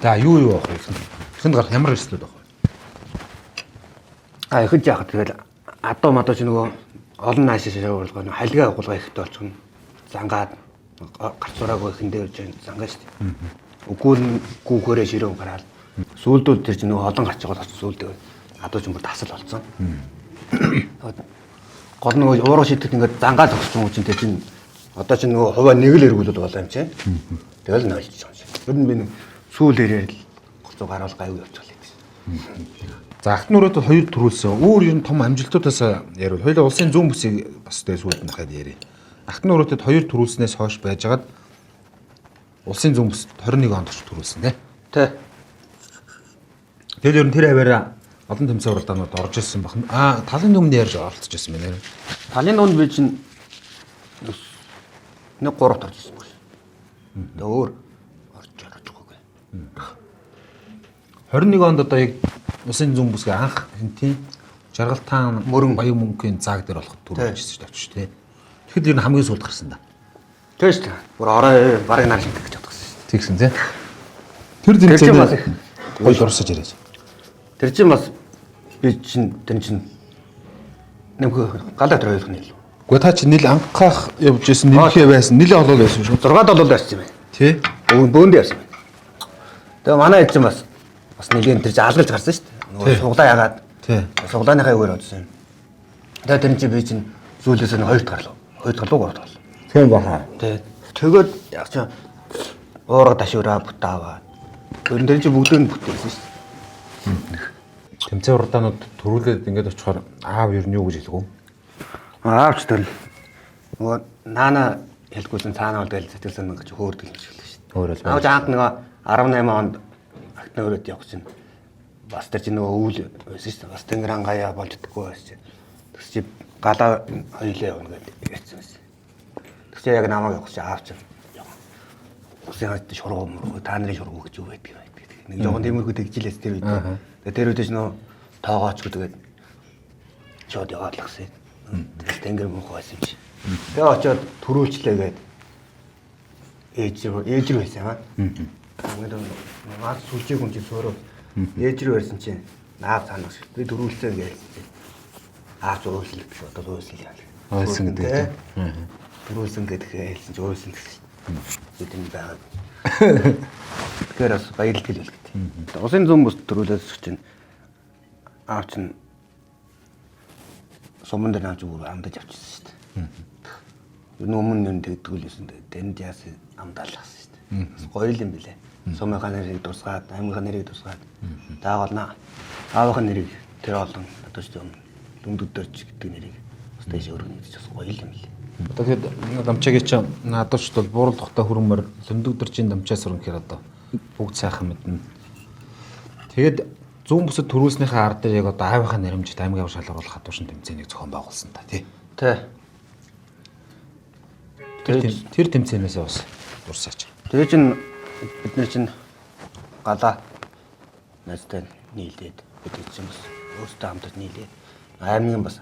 За юу авах вэ? Ихэнд гарах ямар эрсдлүүд авах вэ? Ихэнд яхад тэгэл адуу мадууч нөгөө олон наашаас явуулгаа халигаа агуулга ихтэй болчихно. Зангаад гарц ураагүй ихэн дээр зангаа шүү дээ. Үгүй гүүхээрээ ширөө гараад сүүлдүүд тэр чинь нөгөө олон гарч байгаа бол сүүлдээ адууч юм бүр тасал болсон. Гол нөгөө уурга шидэхэд ингээд зангаа тогссон юм чинь тэр чинь одоо чинь нөгөө хуваа нэг л эргүүлээд болоо юм чинь. Тэгэл нойлж байгаа юм шиг. Ер нь би сүүлээрээ л гурцуу гараал гайгүй явчихлаа гэсэн. За Ахт нүрээд 2 төрүүлсэн. Өөр ер нь том амжилтуудаас ярил. Хоёулаа улсын зүүн бүсийг бас тэ сүүлд нь хаад ярив. Ахт нүрээдэд 2 төрүүлснээс хойш байжгаад улсын зүүн бүс 21 онд ч төрүүлсэн тий. Тэгэл ер нь тэр аваараа олон тэмцээн уралдаанууд орж ирсэн бахна. Талын өмнө ярьж оролцож ирсэн байна. Талын өмнө би чинь нэг 3 орж ирсэн байна. Тэгээ өөр орж чадахгүй. 21 онд одоо яг улсын зүүн бүсгээ анх тийм жаргалтаан мөрөн баян мөнгөний зааг дээр болох төрүүлжсэн шүү дээ. Тэгэхэд ер нь хамгийн сүүлд гарсан да. Тэгэж шүү. Бүр орой барыг нар шингэх гэж бодсон шүү. Тэгсэн тий. Тэр тэмцээнд гол урсаж ирээж. Тэр чинь бас би чинь тэр чинь нэмхэ галаа тэр ойлгоно юм. Гэхдээ та чи нийл анхаах явж исэн нэмхээ байсан. Нийлээ олол байсан шүү. 6 доллар байсан юм байна. Тий. Бөөнд ярьсан байна. Тэгээ манай хэд чинь бас нэлийн тэр чинь алгалж гарсан шүү дээ. Нөгөө суглаа ягаад Тий. Суглааныхаа үгээр одсон юм. Тэгээд тэр чинь би чинь зүйлээс нь 2 дахь руу 3 дахь. Тийм баха. Тэгээд яг ч уурга ташуураа бутааваа. Тэрэн дээр чинь бүгдөө нь бүтээсэн шүү дээ. Тэмцээн уралдаанууд төрүүлээд ингээд очихоор аав ер нь юу гэж хэлэх вэ? Аавч тэр нөгөө наана хэлгүүлсэн цаана бол тэгэл сэтгэл санаа гэж хөөрдөг юм шиг л шүү дээ. Аавч анх нөгөө 18 онд актны өрөөд явах чинь бас тэр чинь нөгөө өвөл байсан шүү дээ. Бас тэнгэр ангаяа болж идэггүй байсан чинь. Тэгс чи галаа хоёлаа явна гэдэг ярьсан байсан. Тэгс чи яг намайг явах чинь аавч усын хад шургуу мөргөө та нарын шургуу гэж юу байдаг юм бэ? Нэг жоохон тиймэрхүү тэгжилээс тэр үед. Тэгээ тэр үедээ ч нөө тоогооч гэдэг чод яваад л гсэн. Тэгс тэнгэр мөнх байсан юм чи. Тэгээ очиод төрүүлчлээгээд ээж рүү байсан аа. Ингээд наас сүлжээг хүн чинь сөөрөө ээж рүү ярьсан чинь наад санаас би төрүүлсэн гээл чинь. Аач өөрчлөлт биш одоо өөрчлөл яа. Ойсон гэдэг. Төрүүлсэн гэдэг хэлсэн чинь өөрчлөлт гэсэн. Бидний байгаад. Тэгэхээр бас баярлалт хэлвэл гэдэг. Усын зүүн бүс төрүүлээд чинь аав чинь суман дээр наач өөр амдаж авчихсан шүү дээ. Өмнө нь тэгдгүүлсэн тэнд яасан амдаалгасан шүү дээ. Гоё л юм билэ. Сумынхаа нэрийг тусгаад, аймгийнхаа нэрийг тусгаад даагална. Аавынхаа нэрийг тэр олон одоо ч юм дүндүдэрч гэдэг нэрийг бас дэше өргөнө гэж бас гоё юм билэ. Одоо тэгээд дамчаагийн чинь наадууч бол буурал тухтай хөрмөр лөндөгдөрчийн дамчаа сүрэн гэхээр одоо бүгд сайхан мэднэ. Тэгээд зүүн бүсэд төрүүлснийхээ ард дээр яг одоо аавынхаа нэрэмжит аймгийн шалгаруулах хатуушин тэмцээнийг зохион байгуулсан та тий. Тэр тэмцээнээс бас дурсаач. Тэгээ чин бид нар чин галаа найзтай нийлээд бид чинь бас өөрсдөө хамтад нийлээд аймгийн бас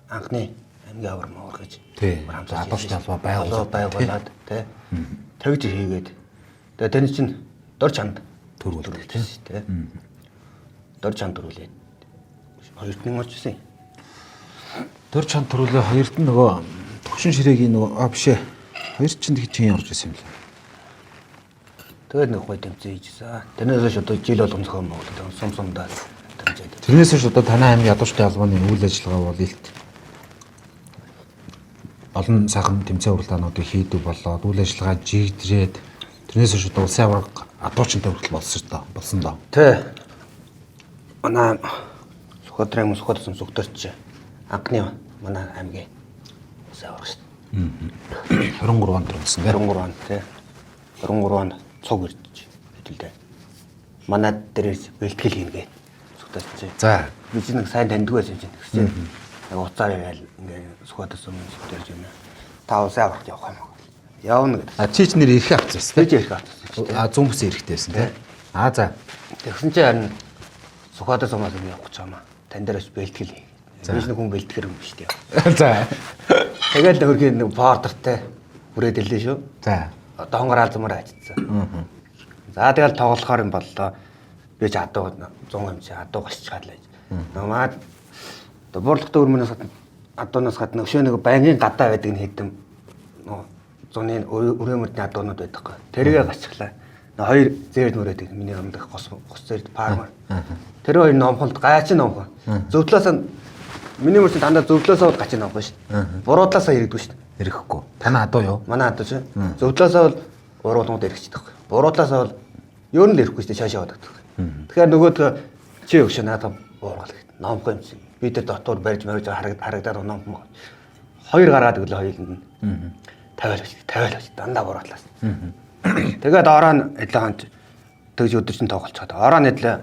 анхны аймгийн авар муур гэж хамтад адуулт талбай байгуулад тий. Тэгж хийгээд тэгээ тань чин дор чанд төрүүлдэг тий. Дор чанд төрүүлээд хоёрт нь очсон. Дор чанд төрүүлээ хоёрт нь нөгөө төвшин ширээгийн нөгөө бишээ. Хоёр чинь тэг чинь орж исэн юм лээ. Тэгээд нэг гоё тэмцээ хийжсэн. Тэрнээс хойш одоо жил болгон зохион байгуулдаг сумсумдаа тэмцээд. Тэрнээс хойш одоо танай аймгийн ядуучтай албаны үйл ажиллагаа бол илт олон сайхан тэмцээн уралдаануудыг хийдэг болоод үйл ажиллагаа жигдрээд тэрнээс хойш одоо улсын аварга ядуучтай хүртэл болсон доо. Тэ. Манай Сүхбаатарын сүхтөрч анхны манай аймгийн улсын аварга шүү. 23 онд төрсөн тийм 23 онд тий. 23 онд цуг ирж хэдүүлдэ. Манай дээрээс бэлтгэл хийнгээ сүхтөрч. За би чинь нэг сайн таньдаг байсан юм чинь гэсэн. Яг уцаар яриад ингээ Сүхбаатарын сүхтөрч юм. Та улсын аваргад явах юм уу? Явна гэдэг. Чич нэр ирэх авчихсан тийм. Ирэх авчихсан. Зүүн бүс ирэхтэйсэн тийм. За. Тэгсэн чинь харин Сүхбаатар сумаас явах гэж байгаа юм. Тань дээрээс бэлтгэл хий. Би нэг хүн бэлтгэр юм биш тийм. За. Тэгэл хөргийн нэг бордертай хүрээд илээ шүү. За. Одоо хонгор алзмаар ажицсан. За тэгэл тоглохоор юм боллоо. Би ч адуу 100 юм чи адуу гасчихад л. Намаад одоо буурлахтай өрмөнөөс адуунаас гадна өшөө нэг бангийн гадаа байдаг нь хэдэм зуны өрөөмөрдний адуунууд байдаг. Тэргээ гасчихлаа. Хоёр зээрд мөрөөд миний амдах гос зээрд фармер. Тэр хоёр номхолд гайчин номхон. Зөвдлөөс миний мөрөнд дандаа зөвдлөөсөө гачин номхон шүү. Буруудлаасаа иргэдэггүй шүү. Ирэхгүй. Танаа адуу юу? Манай адуу шүү. Зөвдлөөсөө бол уруулгууд иргэждэг. Буруудлаасаа бол ер нь л ирэхгүй шүү шаашаа боддог. Тэгэхээр нөгөөдгөө чи өгшөө наадам уургал гэд. Номхон юм чинь. Би тэр дотор барьж харагдаад номхон. Хоёр гараад өглөө хоёуланд нь. 50 дандаа буруудлаас. Тэгээд ороо нь эдлэгаанч тэгж өдөр чинь тоглолцоод ороо нь эдлээ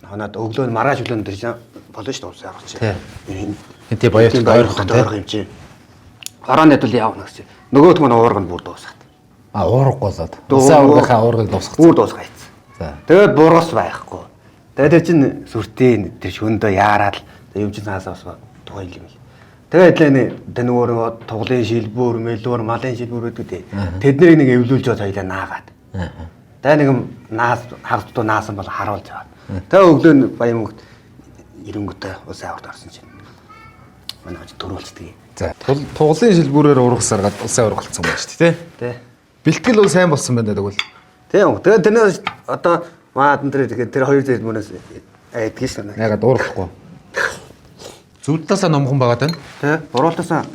ханаад өглөө нь маргааш өглөө нь тэр болно шүү дээ уус яагаад чи. Хинтээ боёоч ойрхон юм чи. Ороо нь эдэл явна гэсэн. Нөгөөд мань уурганд бүр дуусгаад. Уурах болоод. Усаа уургахаа уургыг дуусгах. Бүр дуусгайцсан. За. Тэгээд бургас байхгүй. Тэгээд тэр чин сүртийн тэр шөндөө яараад юм чин цаасаа бас тухай юм л. Тэгээд тэн өөрөө туглын шилбүр, мэлбүр, малын шилбүр гэдэг тий. Тэднийг нэг эвлүүлж байгаа хоёлаа наагаад. Тэгээд нэг наас хавцдуу наасан бол харуулж аваад. Тэгээд өглөө нь баян мөнгөд ирэнгүүтээ ус аварт орсон чинь. Манай ч төрүүлцдэг. За туглын шилбүрээр ургасаргаад усаа ургалцсан байна шүү дээ тий. Бэлтгэл бол сайн болсон байна гэдэг бол. Тийм. Тэгээд тэрнээс одоо маад энэ тэр хоёр зээл мөнөөс айдгийш байна. Ягаад уурахгүй. Зүудлаасаа номхон байгаа тань. Тэ буруултаасаа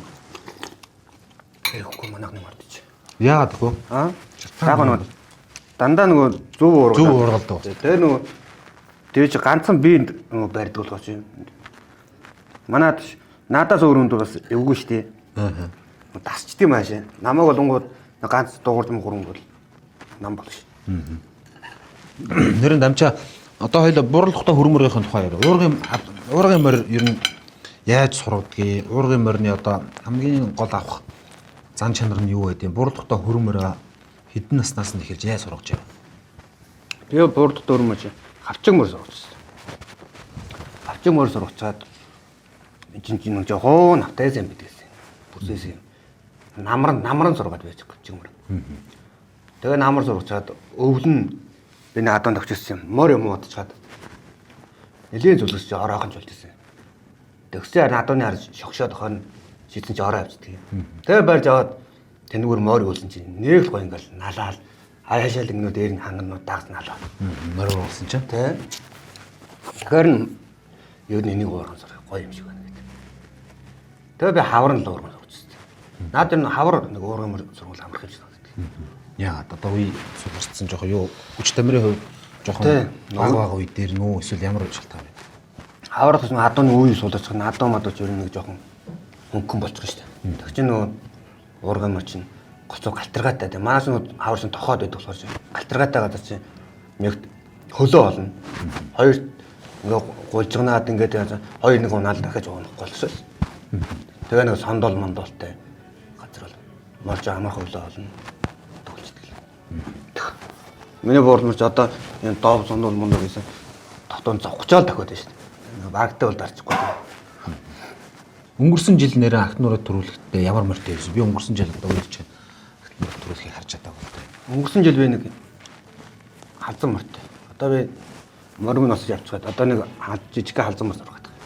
эрэхгүй манайхны мартчих. Яагаад гэв? Аа? Яг нь дандаа нөгөө зөв уургалдаг. Зөв уургалдаг. Тэгээ нөгөө тэр чи ганцхан би нөгөө барьдаг болгооч юм. Манайд надаас өөр хүнд бас эвгүй штий. Аа. Дасчт юм аашаа. Намайг болонгууд ганц дуурж мөрөнгө бол нам болно ш. Нэрэн дамчаа одоо хоёул бурлахтай хөрмөрийн тухай яриа. Уургын морь ер нь яаж сургадгийг, уургын морины одоо хамгийн гол авах зан чанар нь юу байдیں۔ Бурлахтай хөрмөрөө хэдэн наснаас нь эхэлж яаж сургаж байгаа? Тэгээ буурдах хөрмөж хавчиг мөр сургажсэн. Хавчиг мөр сургачаад жин жоохон автайз юм бидгээс. Бүсээс юм. Намран сургаад байж хавчиг мөр. Тэгээ намар сургачаад өвлөн би надад тавьчихсан юм. Мор юм удчихад нэлийн зүлгэж ороохон ч болчихсон. Тэгсээр надад харж шогшоод хойно шийдсэн чи ороо авчдаг юм. Тэгээ барьж аваад тэнүүр морь уулсан чи нэг л гоё ингээл налаад аяашаал ингэнүү дээр нь ханганууд дагс налаа. Морь уулсан чинь Тэ. Тэгэхээр нь юу нэг уурган сурах гоё юм шиг байна гэдэг. Тэгээ би хаврын л уурган сурчихсан. Наад энэ хавар нэг уурган сургууль амрах гэж байна. яагаад одоо үе сурчсан жоохон юу хүч тамирын хувьд жоохон баг үе дээр нүү эсвэл ямар шалтгаан вэ? Хаврах гэсэн адууны үе суулчих нь адуу мадууч ер нь нэг жоохон хөнгөн болчих шүү дээ. Тэг чи нөгөө уурган мөр чинь гоцоо галтаргаатай. Тэг манаас нөгөө хавар чинь тохоод байдаг болохоор чинь галтаргаатай газар чинь мэгт хөлөө болно. Хоёр ингээ гулжгнаад ингээд хоёр нэг унаал дахиж уунах голсоо. Тэгээ нэг сондол мондолтой газар бол морж амарх хөлөө болно. Миний буурмарч одоо энэ дов сондол мондол гэсэн дотоод зовхчаал дахиад байна шүү дээ. Багтай бол дарчихгүй. Өнгөрсөн жил нэрээ Актнуураа төрүүлэхдээ ямар морьтой байсан? Би өнгөрсөн жил одоо үеч Актнуураа төрүүлэхийг харж чадаагүй байна. Өнгөрсөн жил би нэг халзан морьтой. Одоо би мориг носож явчихад одоо нэг жижиг халзан морь сургаад байгаа.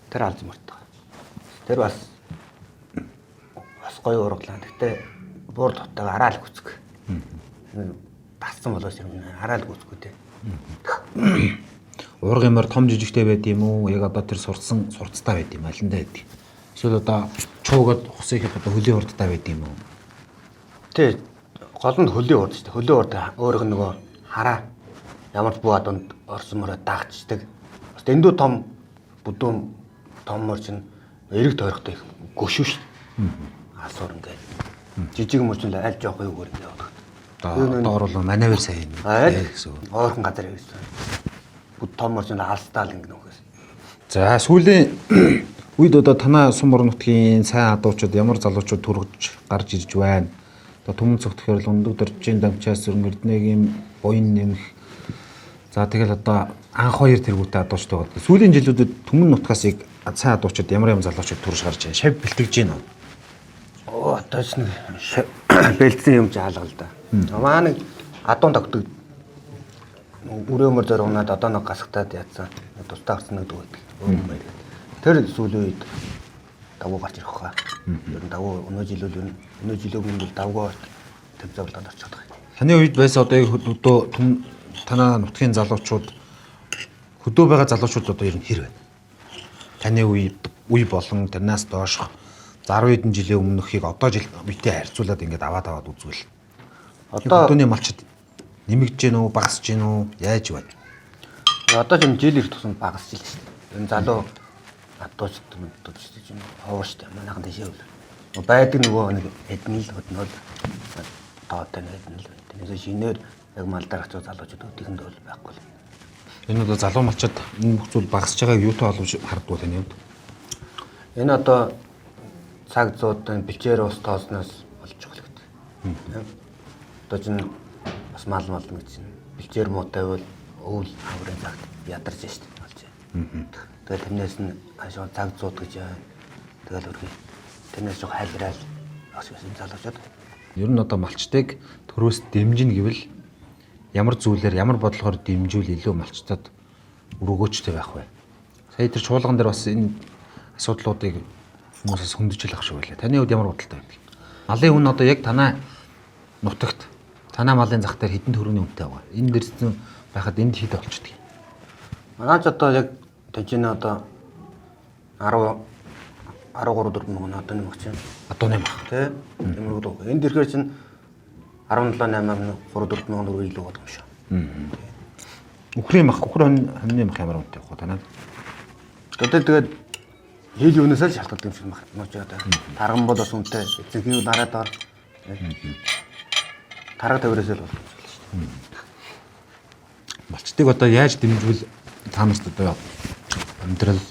Тэр халзан морьтой. Тэр бас гоё ургалаа. Гэтэ буур дотоог араал гүцэг. Тассан болоос юм араал гүцгүй дээ. Уургын морь том жижигтэй байд юм уу? Яг одоо тэр сурцтай байд юм аландаа байдаг. Эсвэл одоо чуугаад хус ихэд одоо хөлийн урдтай байд юм уу? Тэ гол нь хөлийн урд шүү дээ. Хөлийн урд өөрөөх нь нөгөө хараа ямар ч буу адуунд орсон мороо даагчдаг. Бас эндүү том бүдүүн том мор чинь эрэг тойрохтой их гөшөө шүү дээ. Асуур ингээд жижиг мөр чинь аль жоох юу гөр ингээд явдаг. Одоо бол манайвэр сайн юм гэсэн. Ойрхон газар явсан. Бүд том мор чинь алстаал ингээд нөхөөс. За сүүлийн үед одоо танаа сум орон нутгийн сайн адуучууд ямар залуучууд төрж гарч ирж байна. Одоо түмэн цогт гэхээр л өндөг дөржийн дамчаас өргөднэгийн буян нэмэх. За тэгэл одоо анх хоёр тэргүүтэй адуучтай байгаа. Сүүлийн жилүүдэд түмэн нутгаас яг сайн адуучууд ямар залуучууд төрж гарч байна. Шав бэлтгэж байна уу? Одоо ч нэг бэлдсэн юм жаалгал да. Маа нэг адуун тогтдог өрөөмөр зоргоноод одоо нэг гасгатаад яатсан. Тустай гарсан нэг дүү байдаг. Тэр сүүлийн үед давуу гарч ирэх хаа. Ер нь давуу өнөө жилөө мөн давгүй төв зовлоод орчиход байгаа. Таны үед байсан одоо яг хөдөө танаа нутгийн залуучууд хөдөө байгаа залуучууд одоо ер нь хэр байна? Таны үе болон танаас доошх 10 хэдэн жилийн өмнөхийг одоо жил битэй харьцуулаад ингээд аваад үзвэл одоо хөдөөний малчид нэмэгдэж гэнэ үү, багасж гэнэ үү, яаж байна? Одоо ч жил ирэх тусам багасж л шүү дээ. Энэ залуу адууч дуудчих юм ховор шүү дээ. Манайхан тийшээ үл. Байдаг нөгөө нэг эдэн л хөднөл тоотой эдэн л байна. Тэрнээс шинээр яг малдаар очиж залуучууд өдөртөнд бол байхгүй л. Энэ одоо залуу малчид энэ бүх зүйл багасж байгааг юутай холбож харддаг таны хувьд? Энэ одоо цаг зуудан бэлчээр ус тоосноос болж байгаа л гэдэг. Одоо чинь бас мал гэсэн. Бэлчээр муутай бол өвөл хаврын цагт ядарч штт болж байна. Тэгээд тэрнээс нь ашиг цаг зууд гэж яа. Тэгэл өргөе. Тэрнээс жоо хайлраал асуусан залуучууд. Ер нь одоо малчтыг төрөөс дэмжинэ гэвэл ямар зүйлээр ямар бодлогоор дэмжүүл илүү малчтад өргөөжтэй байх вэ? Сая тэр чуулган дээр бас энэ асуудлуудыг хүмүүсээс хөндөж ах шиг байлаа. Таны хувьд ямар бодолтой вэ? Малын үн одоо яг танаа нутагт танаа малын зах дээр хэдэн төгрөгийн үнэтэй байгаа. Энэ дэрсэн байхад энд хэд болчдөг юм. Манайч одоо яг тэнцэнэ одоо 13 мянган одооны мах чинь. Одооны мах. Тэ. Эмэрхүү дөө. Энд ирэхээр чинь 17-8 мянган 3-4 мянган төгрөг илүү болдог юм шиг. Үхрийн мах, хоньны мах ямар үнэтэй вэ танаа? Одоо тэгээд хил юунаас л шалтгаалдаг юм шиг мах нууч одоо. Тарган бол бас үнэтэй. Эцэг нараад ор. Тарга тавираас л болдог юм шиг шүү дээ. Малчтыг одоо яаж дэмжвэл таамаст одоо амьдрал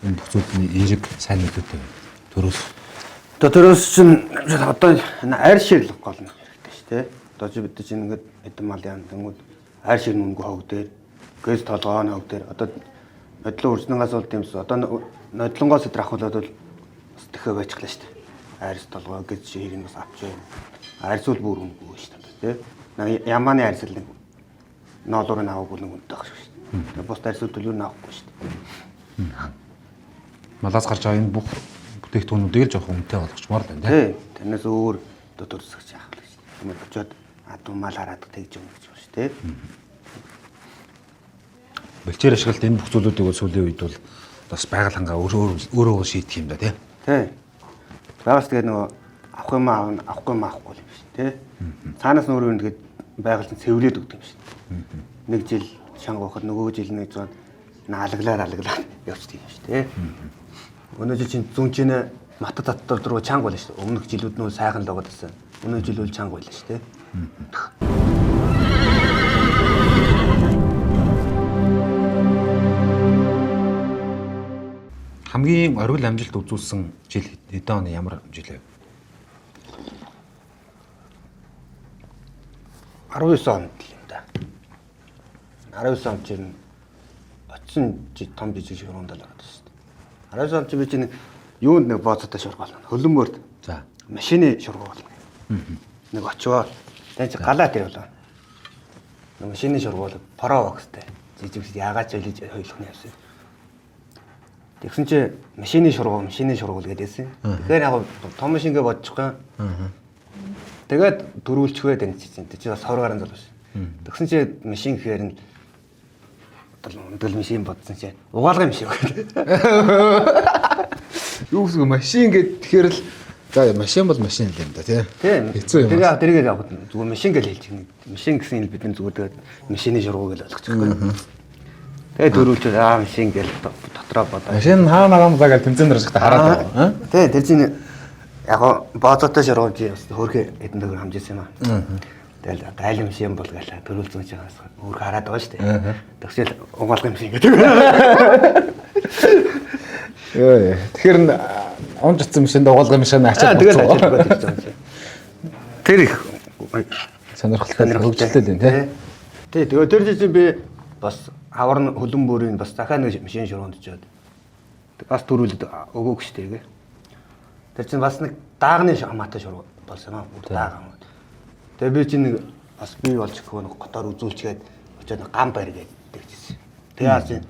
энэ бүх зүйлний эерэг сайн нөлөөтэй төрөөс. Одоо төрөөс чинь одоо арь шиг л гол нь хэрэгтэй шүү дээ. Одоо чи бид чинь ингээд эдэн мал яан тэнгууд арь шиг нүнгүй хог дээр гэс толгойн хог дээр одоо нодлон уржнангаас бол тиймс одоо нодлонгоос өдр ахвалаад бол бас тэхэ байцглаа шүү дээ. Арьс толгой гэж ширийг нь бас авч байна. Арьсуул бүр үнгүй шүү дээ. Тэ. Ямааны арьс л нэг ноолоор аваагүй нэг үнэтэй байх шүү дээ. Бус арьсуул төлөв нь авахгүй шүү дээ. Малаас гарч байгаа энэ бүх бүтээгдэхүүнүүдийг л жоох үнэтэй болгочмоор байна тий. Тэрнээс өөр төрсгч яах вэ шүү дээ. Тэгмээ очиод адуу мал хараад тэгж юм гэж байна шүү дээ. Бэлчээр ашиглалт энэ бүх зүйлүүдийг бол сүүлийн үед бол бас байгаль хангаа өөрөө шийдэх юм да тий. Тий. Байгаас тэгээд нөгөө авах юм аавна, авахгүй юм аахгүй юм шүү дээ. Цаанаас нөр юу тэгээд байгаль нь цэвлээд өгдөг юм шүү дээ. Нэг жил шанга байхад нөгөө жил нэг зүүн наалглаад явчихдаг юм шүү дээ. Өнөө жил чинь зүүн чинь мат татвар руу чанга байлаа шүү дээ. Өмнөх жилүүд нь сайхан л байгаа гэсэн. Өнөө жил үл чанга байлаа шүү дээ. Хамгийн оргил амжилт үзүүлсэн жил хэдэн оны ямар жил вэ? 19 онд л юм да. 19 онд чинь очсон том жижиг шуурганд л ороод шүү дээ. 19 онд чи би чинь юунд нэг бооцоотой шуурга болно. Хөлбөмбөрд. За. Машины шуурга болно. Нэг очивоо. Тэн чи галаа тэр болоо. Нэг машины шуурга бол паровокстэй. Жижиг яагаад ч ойлж хойлох нь явсан. Тэгсэн чи машины шуурга гэдээсэн. Тэгэхээр яг том машингээ бодчихгүй. Тэгээд дөрүүлчихвэ тань чи бас 20 гаруй залуу шүү. Тэгсэн чи машин гэхээр нь өдөл машин бодсон чи угаалгын машин байна. Юу гэсэн машин гэд тэгэхээр л за машин бол машин л юм да тий. Хэцүү юм. Тэгээд тэрийг яг зүгээр машин гэж хэлж байна. Машин гэсэн нь бидний зүгээр тэгээд машины шуурга гэж ойлгочихгүй. Тэгээд дөрүүлчээ машин гэж дотроо бодоо. Машин хаана гамзаа гэж тэмцэн дэрж та хараад байгаа. Тий, тэр чинь яг бооцоотой шуурга чи хөөрхөн эдэн дөр хамжсэн юм аа. Тэгэл гайлын машин бол галаа дөрүүл зүүж байгаас өөр хараад байгаа шүү дээ. Тэгсэл угаалгын машин гэдэг. Йоо. Тэгэхээр он жицсэн машинд угаалгын машин ачаад тэгээд тэр их сонирхолтой хөгжилтэй л юм тий. Тий, тэгээд тэр чинь би бас хавар нь хөлбөмбөрийн бас дахиад нэг машин шуурганд очиод бас дөрүүлээд өгөөг штэ. Тэр чинь бас нэг даагны хамаатай шуурга болсон аа. Даагаа. Тэгээ би чинь нэг бас бий болж өгөө нэг готоор үзүүлчихэд очиод гам байр гэдэг чинь. Тэгээ чинь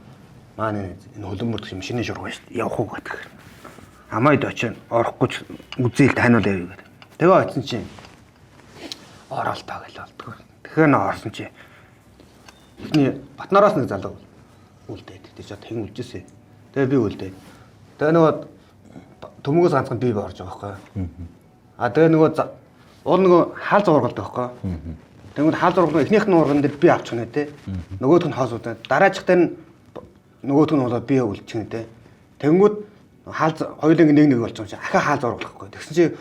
маань энэ хөлбөмбөрт машины шуурга штэ. Явах уу гэдэг. Хамаад очиод орохгүй үзээл таниул явъя гэдэг. Тэгээ очсон чинь оролтоо гэж болдгоо. Тэгэхээр нөө орсон чинь ихний Батнараас нэг залуу үлдээд. Тэгээ чад хэн үлжсэн. Тэгээ би үлдээд. Тэгээ нөгөө төмгөөс ганцхан бий борж байгаа байхгүй. Тэгээ нөгөө уул нөгөө хаал зургалдаг байхгүй. Тэнгүүд хаал зургалдаг эхнийх нь урган дээр би авчихна те. Нөгөөх нь хоосуудаа дараачихтай нь нөгөөх нь болоод би үлчихнэ те. Тэнгүүд хаал хоёуланг нэг болж байгаа чинь ахаа хаал зургалахгүй. Тэгсэн чи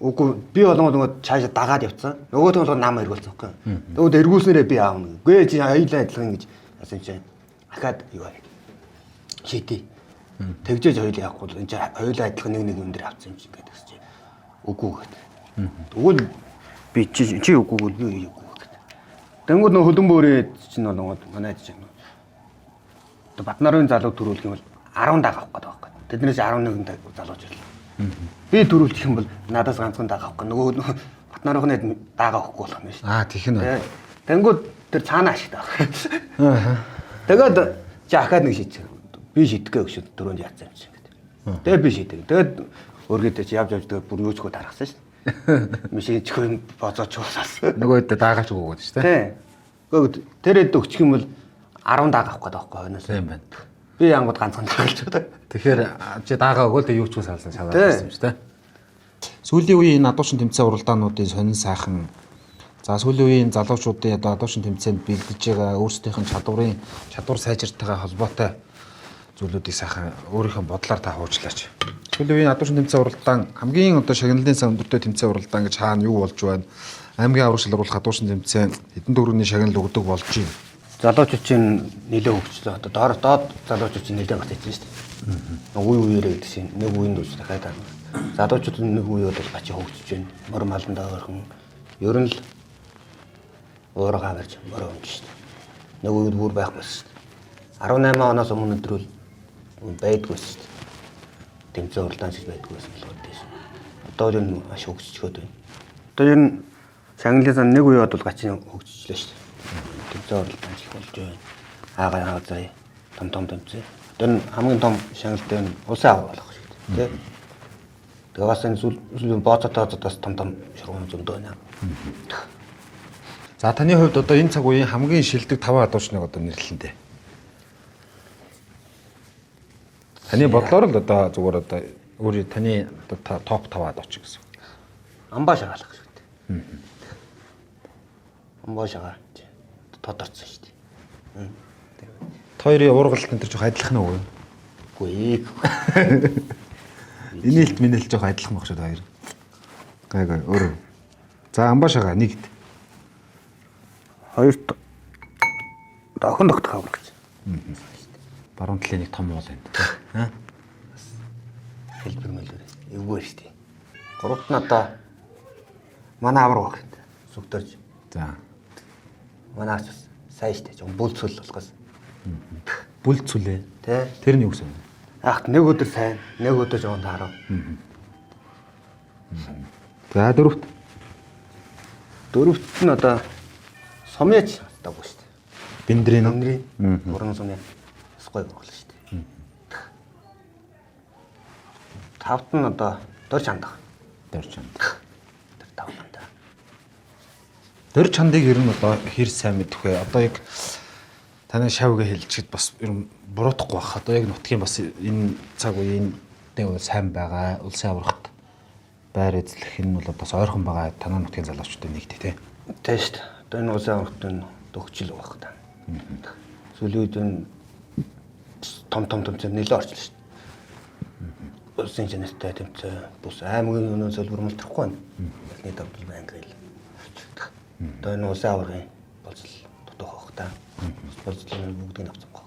үгүй би болгоод нөгөө цаашаа дагаад явцсан. Нөгөөх нь болгоод нам эргүүлсэн байхгүй. Тэгвэл эргүүлснээрээ би аавна. Гүй чи аюулаа адилхан ингэж яасан чинь ахаад юу аа шийдээ. Тэгжээж хоёул явахгүй энэ чинь хоёулаа адилхан нэг юм дээр авсан юм чинь гэдэг чи. Үгүй гэдэг. Тэгвэл би чи үгүй би үгүй гэдэг. Тэнгүүд нөгөө хөлбөмбөрөө чинь нөгөө манай чинь Батнарын залуу төрүүлэх юм бол 10 дааг авах гэдэг байхгүй. Тэднээс 11 залууч ирлээ. Би төрүүлчих юм бол надаас ганцхан дааг авах. Нөгөө Батнарынхны дааг авахгүй болох юм шүү. Тийх нь. Тэнгүүд тэр цаанаа ашигтай баг. Тэгээд чи ахаад нэг шийдчих. Би шийдэхгүй гэж дөрөнд яатсан юм чинь гэдэг. Тэгээд би шийдэг. Тэгээд өргөдөө чи явж тэгээд бүр юучгүй дарахсан шүү. Мишин чихэн бозооч уусаас. Нөгөө даагаач өгөөд шүү дээ. Тий. Гэхдээ тэр хэд өгчих юм бол 10 дааг авах гэдэг байхгүй хойноос. Тийм байна. Би янгууд ганцхан тагалж байгаа. Тэгэхээр чи даагаагүй л юу ч салсан шалаад байсан ч тий. Сүүлийн үеийн адуушин тэмцээн уралдаануудын сонин сайхан за сүүлийн үеийн залуучуудын одоо адуушин тэмцээнд бэлдэж байгаа өөрсдийнх нь чадвар сайжиртайгаа холбоотой зүйлүүдийг сайхан өөрийнхөө бодлоор та хуучлаач. Сүүлийн үеийн адуушин тэмцээн уралдаан хамгийн одоо шагналын сан өндөртэй тэмцээн уралдаан гэж хаана юу болж байна? Аймгийн авраг шалгаруулах адуушин тэмцээн хэдэн төгрөгийн шагнал өгдөг болж байна. Залуучууд чинь нэлээд хөгжлөө. Одоо доод залуучууд чинь нэлээд багт хийж шүү дээ. Үе үеэрээ гэдэг чинь нэг үеинд үз дахиад аа. Залуучууд нэг үе бол бачи хөгжиж байна. Мөр маландаа ойрхон. Ер нь л уурга аварч мөрөө өмж шүү дээ. Нэг үед бүр байх болсон шүү дээ. 18 оноос өмнө өдрөл байдгүй шүү дээ. Тэмцээн уралдаан шиг байдгүй байсан л үү. Одоо ер нь маш хөгжчихөд байна. Одоо ер нь шагналын сан нэг үе бол гачин хөгжижлээ шүү дээ. Тэмцээн уралдаан шиг болж байна. Аагаа заа том тэмцээн. Тэр нь хамгийн том шагналтай нь улсын авраг болох шиг тий. Тэгээ бас энэ сүүлийн бооцоотоос том шургуун зөндөө байна. За таны хувьд одоо энэ цаг үеийн хамгийн шилдэг 5 адуучныг одоо нэрлэлэн дээ. Таны бодлоор л одоо зүгээр одоо өөрийн таны топ 5 адууч гэсэн. Амбаа шагаалах шүү дээ. Амбаа шагаа тодорцсон шүү дээ. Хоёрын уургалт энэ төр жоох адилхан нь үү? Үгүй. Инээлт минэлт жоох адилхан баг шүү хоёр. Гайгүй өөр. За амбаа шагаа нэгт. Хоёрт охин тогтох авраг гэж. Баруун талын нэг том уул байна. Хэлбэр мэлбэр. Эвгүй шүү дээ. Гуравт нь одоо манай авраг баг. Сүгдэрж. За. Манаач сайн шүү дээ. Бүлцүүл болохоос. Бүлцүүлээ. Тэ. Тэр нь юу гэсэн бэ? Ах нэг өдөр сайн, нэг өдөр жоон таарав. За дөрөвт. Дөрөвт нь одоо сумьяч даггүй шүү дээ. Биндрийн. Гурван сумья. Ской болно шүү дээ. Тавт нь одоо дор чандах. Дор чанд. Тэр тавланда. Дор чандыг ер нь одоо хэр сайн мэдэх вэ? Одоо яг таны шавьгаа хэлчихэд бас ер нь буруутахгүй байх. Одоо яг нутгийн бас энэ цаг үеийн дэв сайн байгаа. Улсын аврагт байр эзлэх нь бол бас ойрхон байгаа. Танай нутгийн залуучуудын нэгтэй тий. Тэ шүү дээ. Одоо энэ улсын аврагт нь төгчл байх та. Сүүлийн үед энэ том тэмцээн нэлээд орчлоо шүү дээ. Улсын жинэстэй тэмцээн бус аймгийн өнөө зөвлөрмөлтрөхгүй байна. Эхний давтал байнгын л. Одоо энэ улсын аврагын болцол дутах байх та. Болцлын бүгдийг авсан баг.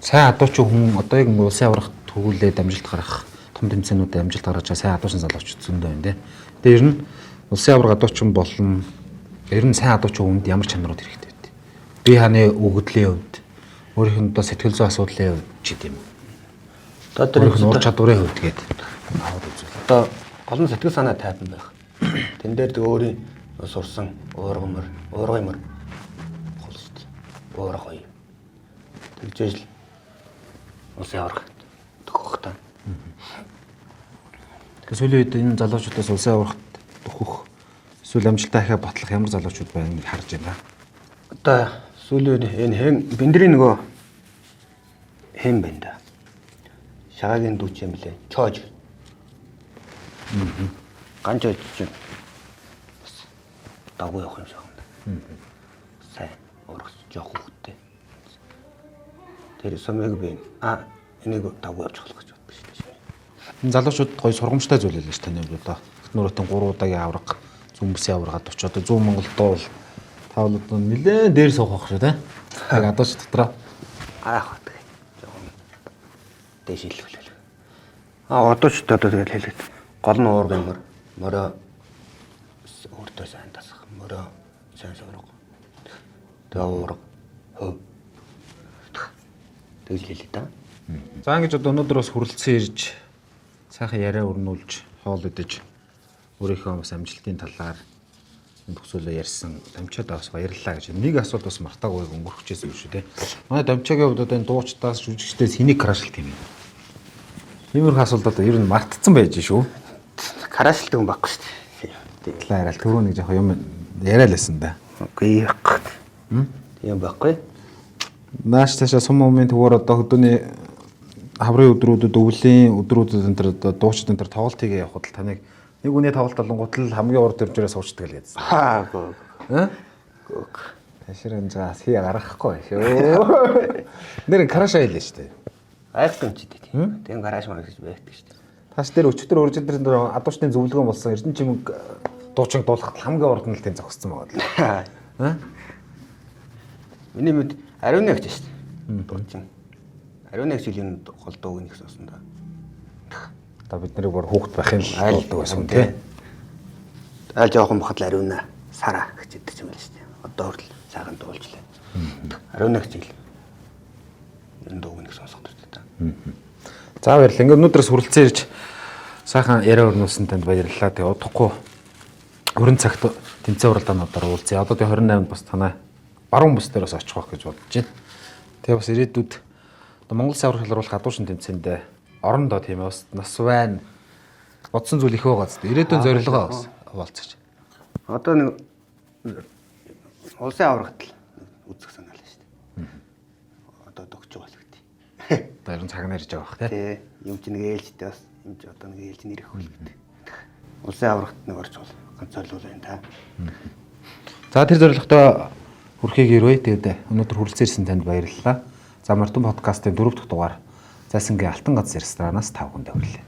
Сайн адуучин хүн одоо яг улсын аврагт төгүүлээд амжилт гаргах том тэмцээнүүдэд амжилт гаргаж байгаа сайн адуучин залуучууд зөндөө байна тий. Тэгээ ер нь улсын авраг адуучин болон ер нь сайн адуучин хүнд ямар чанарууд хэрэгтэй вэ? Би ханы өгөгдлийн хувьд өөрийнхөө сэтгэл зүйн асуудлын хувьд ч гэдэм. Одоо тэр ур чадварын хувьд гээд аваад үзвэл одоо гол нь сэтгэл санаа тайван байх. Тэн дээр тэг өөрийн сурсан уургамар хол шүү дээ. Уурга гоё. Тэгжээж л улсын авраг төгөх та. Тэгээ сүүлийн үед энэ залуучуудаас улсын аврагт төгөх эсвэл амжилтаа ихэ батлах ямар залуучууд байгааг харж байна. Одоо сүүлийн үед энэ хэм биндрийн нөгөө хэм байна да. Шагагийн дүүч юм лээ. Чоож. Ганч очиж чинь дагуу явах юм шиг байна. Сайн урагч жоох хөвгтэй. Тэр сумыг би энийг дагуу явж болох гэж бодсон шүү дээ. Энэ залуучууд гоё сургамжтай зүйл л шүү таны хувьд одоо нөрөтэн 3 удаагийн авраг зүмбсийн аврагаад очиж одоо 100 Монголд бол тавлууд нэлээд дээр суух байх шүү тий. Яг адууч дотроо Яах вэ? Жохон дээш илүүлээ. Одооч одоо тэгэл хэлээд гол нь уургын мөрөө өөртөө сайн тасах мөрөө сайн сурах. Тэгээ уурга хөв. Тэгэл хэлээ та. За ингэж одоо өнөөдөр бас хүрэлцэн ирж сайхан яриа өрнүүлж хоол идэж өөрийнхөө бас амжилтын талаар төгсөөлөө ярьсан дамчаад бас баярлалаа гэж. Нэг асуулт бас мартаагүй өнгөрөхчээсэн юм шүү дээ. Манай дамчаагийн хувьд одоо энэ дуучдаас жүжигчдээс хэнийг крашлт юм бэ? Иймэрхүү асуулт одоо ер нь мартцсан байж шүү. Крашлт юм баггүй шүү дээ. Талаараа түрүү нэг жоох юм яриа л байсан да. Үгүй яах. Тийм баггүй. Нааш цаашаа сум момент төгөр одоо хөдөөний хаврын өдрүүдэд өвлийн өдрүүдэд энэ төр дуучид энэ төр тоглолтыг явахад л таныг нэг үний тоглолт болонгот л хамгийн урд дөрвжээрээ суучдаг л гэсэн. Гөө. Гөө. Ташрын за хий гаргахгүй шүү. Нэр караша хэлээ шүү дээ. Айхтан ч тийм. Тэгээ гараж маргаж байдаг шүү дээ. Таш дээр өчтөр өржил дээр адуучны зөвлөгөө болсон Эрдэнэ чимэг дуучин дуулахад хамгийн урд нь л тийм зогссон байгаа л. Миний мэд ариун нэгч шүү дээ. Дуучин. Ариун нэгч жилийн гол дууг нэг сонсон да. Одоо бид нарыг бүр хүүхэд байхын айлдаг байсан тийм. Айл жоохон бахад л ариунаа сараа гэж яддаг юм байна шүү дээ. Одоо хүртэл сайхан дуулжлаа. Ариун нэгч жил. Энэ дууг нэг сонсох хэрэгтэй та. За баярлалаа. Ингээд өнөөдрөөс хүрэлцэн ирж сайхан яриа өрнүүлсэн танд баярлалаа. Тэгээ удахгүй өрн цагт тэмцээн уралдаануудаар уулзъя. Одоо тэгээ 28-нд бас танай баруун бус дээрээс очих واخ гэж бодож байна. Тэгээ бас ирээдүйд одоо Монгол савар шалруулах гадуушин тэмцээндээ орондоо тийм ээ бас нас байна. Бодсон зүйл их байгаа зү. Ирээдүйн зорилгоо бас хуваалцаж. Одоо нэг улсын аврагт л үзэх санаа л шүү дээ. Одоо догч байгаа л гэдэг. Одоо ерөн цаг нарж байгаа бах тий. Юм чи нэг ээлжтэй бас юм чи одоо нэг ээлж нэрэх хөлбөд. Улсын аврагт нэг орж бол ганц зорилго байна та. За тэр зорилготой хүрэхийг ирвэ. Тэгээд өнөөдөр хүрэлцээрсэн танд баярлалаа. За Мартин подкастын 4 дахь дугаар Зайсангийн Алтан ганц ресторанаас 5 хүнд хүрэлээ.